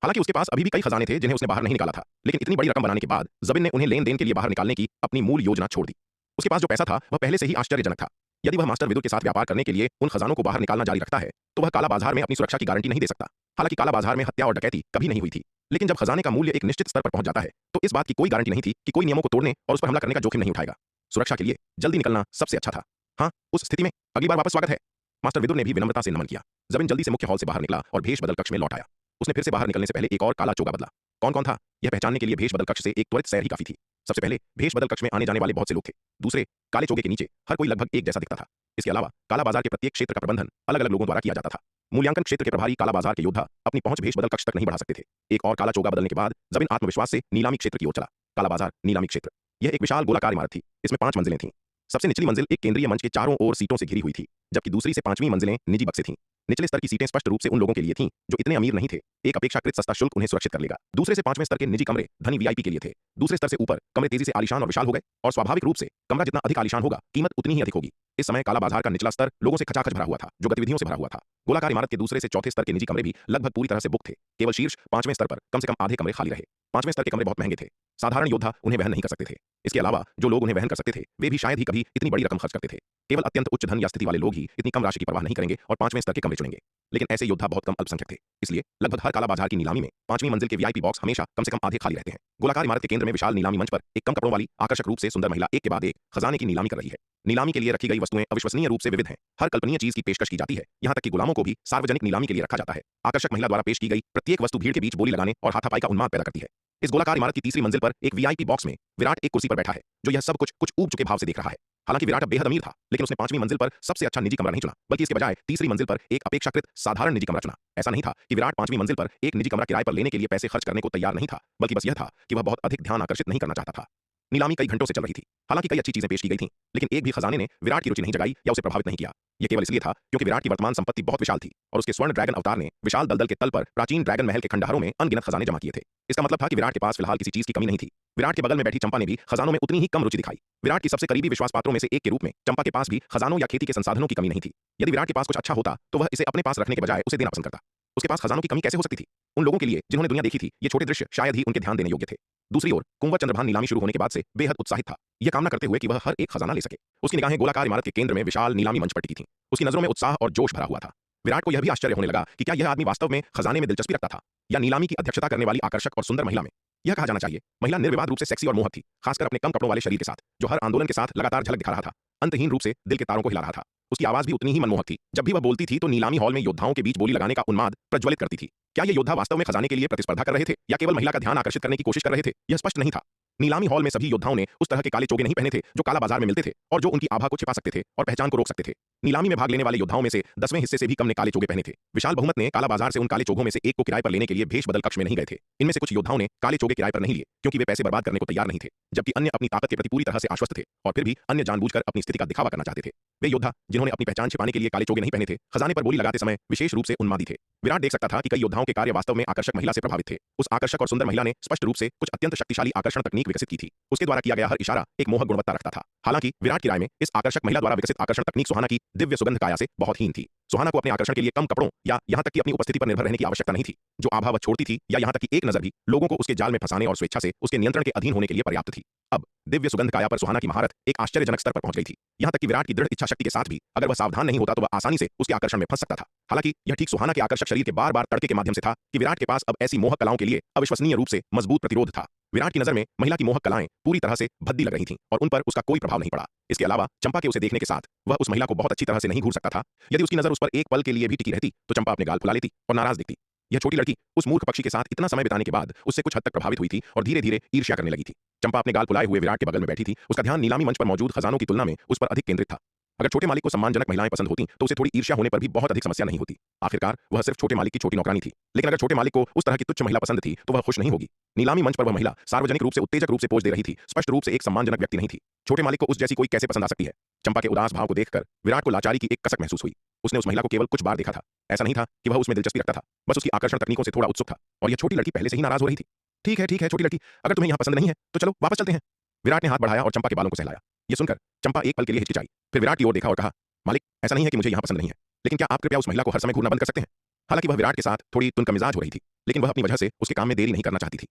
हालांकि उसके पास अभी भी कई खजाने थे जिन्हें उसने बाहर नहीं निकाला था, लेकिन इतनी बड़ी रकम बनाने के बाद ज़बिन ने उन्हें लेन-देन के लिए बाहर निकालने की अपनी मूल योजना छोड़ दी। उसके पास जो पैसा था वह पहले से ही आश्चर्यजनक था। यदि वह मास्टर विदुर के साथ व्यापार करने के लिए उन खजानों को बाहर निकालना जारी रखता है तो वह काला बाजार में अपनी सुरक्षा की गारंटी नहीं दे सकता। हालांकि काला बाजार में हत्या और डकैती कभी नहीं हुई थी, लेकिन जब खजाने का मूल्य एक निश्चित स्तर पर पहुंच जाता है तो इस बात की कोई गारंटी नहीं थी कि कोई नियमों को तोड़ने और उस पर हमला करने का जोखिम नहीं उठाएगा। सुरक्षा के लिए जल्दी निकलना सबसे अच्छा था। हाँ, उस स्थिति में अगली बार वापस स्वागत है। मास्टर विदुर ने भी विनम्रता से नमन किया। ज़बिन जल्दी से मुख्य हॉल से बाहर निकला और भेष बदल कक्ष में लौट आया। उसने फिर से बाहर निकलने से पहले एक और काला चोगा बदला। कौन कौन था यह पहचानने के लिए भेष बदल कक्ष से एक त्वरित सैर ही काफी थी। सबसे पहले भेष बदल कक्ष में आने जाने वाले बहुत से लोग थे। दूसरे, काले चोगे के नीचे हर कोई लगभग एक जैसा दिखता था। इसके अलावा काला बाजार के प्रत्येक क्षेत्र का प्रबंधन अलग अलग लोगों द्वारा किया जाता था। मूल्यांकन क्षेत्र के प्रभारी काला बाजार के योद्धा अपनी पहुंच भेष बदल कक्ष तक नहीं बढ़ा सकते थे। एक और काला चोगा बदलने के बाद ज़बिन आत्मविश्वास से नीलामी क्षेत्र की ओर चला। काला बाजार नीलामी क्षेत्र। यह एक विशाल गोलाकार इमारत थी। इसमें 5 मंजिलें थीं। सबसे निचली मंजिल एक केंद्रीय मंच के चारों ओर सीटों से घिरी हुई थी, जबकि दूसरी से 5वीं मंजिलें निजी बक्से थीं। निचले स्तर की सीटें स्पष्ट रूप से उन लोगों के लिए थीं जो इतने अमीर नहीं थे। एक अपेक्षाकृत सस्ता शुल्क उन्हें सुरक्षित कर लेगा। दूसरे से 5वें स्तर के निजी कमरे धनी वीआईपी के लिए थे। दूसरे स्तर से ऊपर कमरे तेजी से आलीशान और विशाल हो गए और स्वाभाविक रूप से कमरा जितना अधिक आलीशान होगा कीमत उतनी ही अधिक होगी। इस समय काला बाजार का निचला स्तर लोगों से खचाखच भरा हुआ था, जो गतिविधियों से भरा हुआ था। गोलाकार इमारत के दूसरे से चौथे स्तर के निजी कमरे भी लगभग पूरी तरह से बुक थे। केवल शीर्ष 5वें स्तर पर कम से कम आधे कमरे खाली रहे। 5वें स्तर के कमरे बहुत महंगे थे। साधारण योद्धा उन्हें वहन नहीं कर सकते थे। इसके अलावा जो लोग उन्हें वहन कर सकते थे वे भी शायद ही कभी इतनी बड़ी रकम खर्च करते थे। केवल अत्यंत उच्च धन या स्थिति वाले लोग ही इतनी कम राशि की परवाह नहीं करेंगे और 5वें स्तर के कमरे चुनेंगे। लेकिन ऐसे योद्धा बहुत कम अल्पसंख्यक थे। इसलिए लगभग हर काला बाजार की नीलामी में 5वीं मंजिल के वीआईपी बॉक्स हमेशा कम से कम आधे खाली रहते हैं। गोलाकार इमारत के केंद्र में विशाल नीलामी मंच पर एक कम कपड़ों वाली आकर्षक रूप से सुंदर महिला एक के बाद एक खजाने की नीलामी कर रही है। नीलामी के लिए रखी गई वस्तुएं अविश्वसनीय रूप से विविध हैं। हर कल्पनीय चीज की पेशकश की जाती है, यहाँ तक कि गुलामों को भी सार्वजनिक नीलामी के लिए रखा जाता है। आकर्षक महिला द्वारा पेश की गई प्रत्येक वस्तु भीड़ के बीच बोली लगाने और हाथापाई का उन्माद पैदा करती है। इस गोलाकार इमारत की तीसरी मंजिल पर एक वीआईपी बॉक्स में विराट एक कुर्सी पर बैठा है, जो यह सब कुछ ऊब चुके भाव से देख रहा है। हालांकि विराट अब बेहद अमीर था, लेकिन उसने 5वीं मंजिल पर सबसे अच्छा निजी कमरा नहीं चुना, बल्कि इसके बजाय तीसरी मंजिल पर एक अपेक्षाकृत साधारण निजी कमरा चुना। ऐसा नहीं था कि विराट 5वीं मंजिल पर एक निजी कमरा किराए पर लेने के लिए पैसे खर्च करने को तैयार नहीं था, बल्कि बस यह था कि वह बहुत अधिक ध्यान आकर्षित नहीं करना चाहता था। नीलामी कई घंटों से चल रही थी। हालांकि कई अच्छी चीजें पेश की गई थीं, लेकिन एक भी खजाने ने विराट की रुचि नहीं जगाई या उसे प्रभावित नहीं किया। यह केवल इसलिए था क्योंकि विराट की वर्तमान संपत्ति बहुत विशाल थी और उसके स्वर्ण ड्रैगन अवतार ने विशाल दलदल के तल पर प्राचीन ड्रैगन महल के खंडहरों में अनगिनत खजाने जमा किए थे। इसका मतलब था कि विराट के पास फिलहाल किसी चीज की कमी नहीं थी। विराट के बगल में बैठी चंपा ने भी खजानों में उतनी ही कम रुचि दिखाई। विराट की सबसे करीबी विश्वास पात्रों में से एक के रूप में चंपा के पास भी खजानों या खेती के संसाधनों की कमी नहीं थी। यदि विराट के पास कुछ अच्छा होता तो वह इसे अपने पास रखने के बजाय उसे देना पसंद करता। उसके पास खजानों की कमी कैसे हो सकती थी? उन लोगों के लिए जिन्होंने दुनिया देखी थी, ये छोटे दृश्य शायद ही उनके ध्यान देने योग्य थे। दूसरी ओर कुंवर चंद्रभान नीलामी शुरू होने के बाद से बेहद उत्साहित था, यह कामना करते हुए कि वह हर एक खजाना ले सके। उसकी निगाहें गोलाकार इमारत के केंद्र में विशाल नीलामी मंच पर टिकी थीं। उसकी नजरों में उत्साह और जोश भरा हुआ था। विराट को यह भी आश्चर्य होने लगा कि क्या यह आदमी वास्तव में खजाने में दिलचस्पी रखता था या नीलामी की अध्यक्षता करने वाली आकर्षक और सुंदर महिला में। यह कहा जाना चाहिए महिला निर्विवाद रूप से सेक्सी और मोहक थी, खासकर अपने कम कपड़ों वाले शरीर के साथ, जो हर आंदोलन के साथ लगातार झलक दिखा रहा था, अंतहीन रूप से दिल के तारों को हिला रहा था। उसकी आवाज भी उतनी ही मनमोहक थी। जब भी वह बोलती थी तो नीलामी हॉल में योद्धाओं के बीच बोली लगाने का उन्माद प्रज्वलित करती थी। क्या ये योद्धा वास्तव में खजाने के लिए प्रतिस्पर्धा कर रहे थे या केवल महिला का ध्यान आकर्षित करने की कोशिश कर रहे थे? यह स्पष्ट नहीं था। नीलामी हॉल में सभी योद्धाओं ने उस तरह के काले चोगे नहीं पहने थे जो काला बाजार में मिलते थे और जो उनकी आभा को छिपा सकते थे और पहचान को रोक सकते थे। नीलामी में भाग लेने वाले योद्धाओं में से 10वें हिस्से से भी कम ने काले चोगे पहने थे। विशाल बहुमत ने काला बाजार से उन काले चोगों में से एक को किराए पर लेने के लिए भेष बदल कक्ष में नहीं गए थे। इनमें से कुछ योद्धाओं ने काले चोगे किराए पर नहीं लिए क्योंकि वे पैसे बर्बाद करने को तैयार नहीं थे, जबकि अन्य अपनी ताकत के प्रति पूरी तरह से आश्वस्त थे और फिर भी अन्य जानबूझकर अपनी स्थिति का दिखावा करना चाहते थे। वे योद्धा जिन्होंने अपनी पहचान छिपाने के लिए काले चोगे नहीं पहने थे, खजाने पर बोली लगाते समय विशेष रूप से उन्मादी थे। विराट देख सकता था कि कई योद्धाओं के कार्य वास्तव में आकर्षक महिला से प्रभावित थे। उस आकर्षक और सुंदर महिला ने स्पष्ट रूप से कुछ अत्यंत शक्तिशाली आकर्षण तकनीक विकसित की थी। उसके द्वारा किया गया हर इशारा एक मोहक गुणवत्ता रखता था। हालांकि विराट की राय में इस आकर्षक महिला द्वारा विकसित आकर्षण तकनीक सुहाना की दिव्य सुगंध काया से बहुत हीन थी। सुहाना को अपने आकर्षण के लिए कम कपड़ों या यहां तक कि अपनी उपस्थिति पर निर्भर रहने की आवश्यकता नहीं थी। जो आभा वह छोड़ती थी या यहां तक कि एक नजर भी लोगों को उसके जाल में फंसाने और स्वेच्छा से उसके नियंत्रण के अधीन होने के लिए पर्याप्त थी। अब दिव्य सुगंध काया पर सुहाना की महारत एक आश्चर्यजनक स्तर पर पहुंच गई थी। यहां तक कि विराट की दृढ़ इच्छा शक्ति के साथ भी अगर वह सावधान नहीं होता तो वह आसानी से उसके आकर्षण में फंस सकता था। हालांकि यह ठीक सुहाना के आकर्षक शरीर के बार बार तड़के के माध्यम से था कि विराट के पास अब ऐसी मोहक कलाओं के लिए अविश्वसनीय रूप से मजबूत प्रतिरोध था। विराट की नजर में महिला की मोहक कलाएं पूरी तरह से भद्दी लग रही थीं और उन पर उसका कोई प्रभाव नहीं पड़ा। इसके अलावा चंपा के उसे देखने के साथ वह उस महिला को बहुत अच्छी तरह से नहीं घूर सकता था। यदि उसकी नजर उस पर एक पल के लिए भी टिकी रहती तो चंपा अपने गाल फुला लेती और नाराज दिखती। यह छोटी लड़की उस मूर्ख पक्षी के साथ इतना समय बिताने के बाद उससे कुछ हद तक प्रभावित हुई थी और धीरे धीरे ईर्ष्या करने लगी थी। चंपा अपने गाल फुलाए हुए विराट के बगल में बैठी थी। उसका ध्यान नीलामी मंच पर मौजूद खजानों की तुलना में उस पर अधिक केंद्रित था। अगर छोटे मालिक को सम्मानजनक महिलाएं पसंद होती तो उसे थोड़ी ईर्ष्या होने पर भी बहुत अधिक समस्या नहीं होती। आखिरकार वह सिर्फ छोटे मालिक की छोटी नौकरानी थी। लेकिन अगर छोटे मालिक को उस तरह की तुच्छ महिला पसंद थी तो वह खुश नहीं होगी। नीलामी मंच पर वह महिला सार्वजनिक रूप से उत्तेजक रूप से पोज दे रही थी, स्पष्ट रूप से एक सम्मानजनक व्यक्ति नहीं थी। छोटे मालिक को उस जैसी कोई कैसे पसंद आ सकती है? चंपा के उदास भाव को देखकर विराट को लाचारी की एक कसक महसूस हुई। उसने उस महिला को केवल कुछ बार देखा था। ऐसा नहीं था कि वह उसमें दिलचस्पी रखता था, बस उसकी आकर्षण तकनीकों से थोड़ा उत्सुक था। और यह छोटी लड़की पहले से ही नाराज हो रही थी। ठीक है छोटी लड़की, अगर तुम्हें यहाँ पसंद नहीं है तो चलो वापस चलते हैं। विराट ने हाथ बढ़ाया और चंपा के बालों को सहलाया। यह सुनकर चंपा एक पल के लिए हिचकिचाई, फिर विराट की ओर देखा और कहा, मालिक, ऐसा नहीं है कि मुझे यहाँ पसंद नहीं है, लेकिन क्या आप कृपया उस महिला को हर समय घूरना बंद कर सकते हैं? हालांकि वह विराट के साथ थोड़ी तुनकमिजाज हो रही थी, लेकिन वह अपनी वजह से उसके काम में देरी नहीं करना चाहती थी।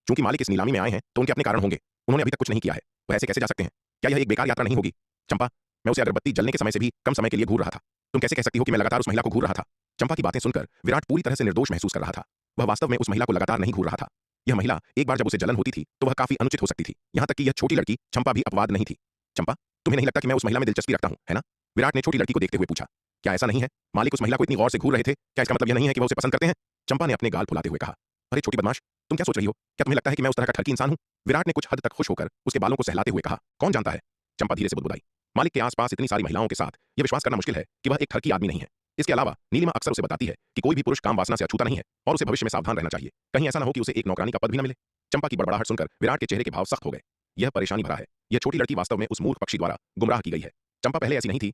चूंकि मालिक इस नीलामी में आए हैं तो उनके अपने कारण होंगे। उन्होंने अभी तक कुछ नहीं किया है, वह ऐसे कैसे जा सकते हैं? क्या यह एक बेकार यात्रा नहीं होगी? चंपा, मैं उसे अगरबत्ती जलने के समय से भी कम समय के लिए घूर रहा था। तुम कैसे कह सकती हो कि मैं लगातार उस महिला को घूर रहा था? चंपा की बातें सुनकर विराट पूरी तरह से निर्दोष महसूस कर रहा था। वह वास्तव में उस महिला को लगातार नहीं घूर रहा था। यह महिला एक बार जब उसे जलन होती थी तो वह काफी अनुचित हो सकती थी। यहां तक कि यह छोटी लड़की चंपा भी अपवाद नहीं थी। चंपा, तुम्हें नहीं लगता कि मैं उस महिला में दिलचस्पी रखता हूं, है ना? विराट ने छोटी लड़की को देखते हुए पूछा। क्या ऐसा नहीं है? मालिक उस महिला को इतनी गौर से घूर रहे थे, क्या इसका मतलब यह नहीं है कि वह उसे पसंद करते हैं? चंपा ने अपने गाल फुलाते हुए कहा। अरे छोटी बदमाश, तुम क्या सोच रही हो? क्या तुम्हें लगता है कि मैं उस तरह का ठरकी इंसान हूं? विराट ने कुछ हद तक खुश होकर उसके बालों को सहलाते हुए कहा। कौन जानता है? चंपा धीरे से बुदबुदाई। मालिक के आसपास इतनी सारी महिलाओं के साथ यह विश्वास करना मुश्किल है कि वह एक ठरकी आदमी नहीं है। इसके अलावा नीलिमा अक्सर उसे बताती है कि कोई भी पुरुष काम वासना से अछूता नहीं है और उसे भविष्य में सावधान रहना चाहिए। कहीं ऐसा न हो कि उसे एक नौकरानी का पद भी न मिले। चंपा की बड़बड़ाहट सुनकर विराट के चेहरे के भाव सख्त हो गए। यह परेशानी भरा है। यह छोटी लड़की वास्तव में उस मूर्ख पक्षी द्वारा गुमराह की गई है। चंपा पहले ऐसी नहीं थी।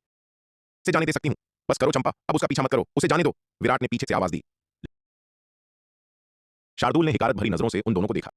से जाने दे सकती हूं। बस करो चंपा, अब उसका पीछा मत करो, उसे जाने दो। विराट ने पीछे से आवाज दी। शार्दुल ने हिकारत भरी नजरों से उन दोनों को देखा।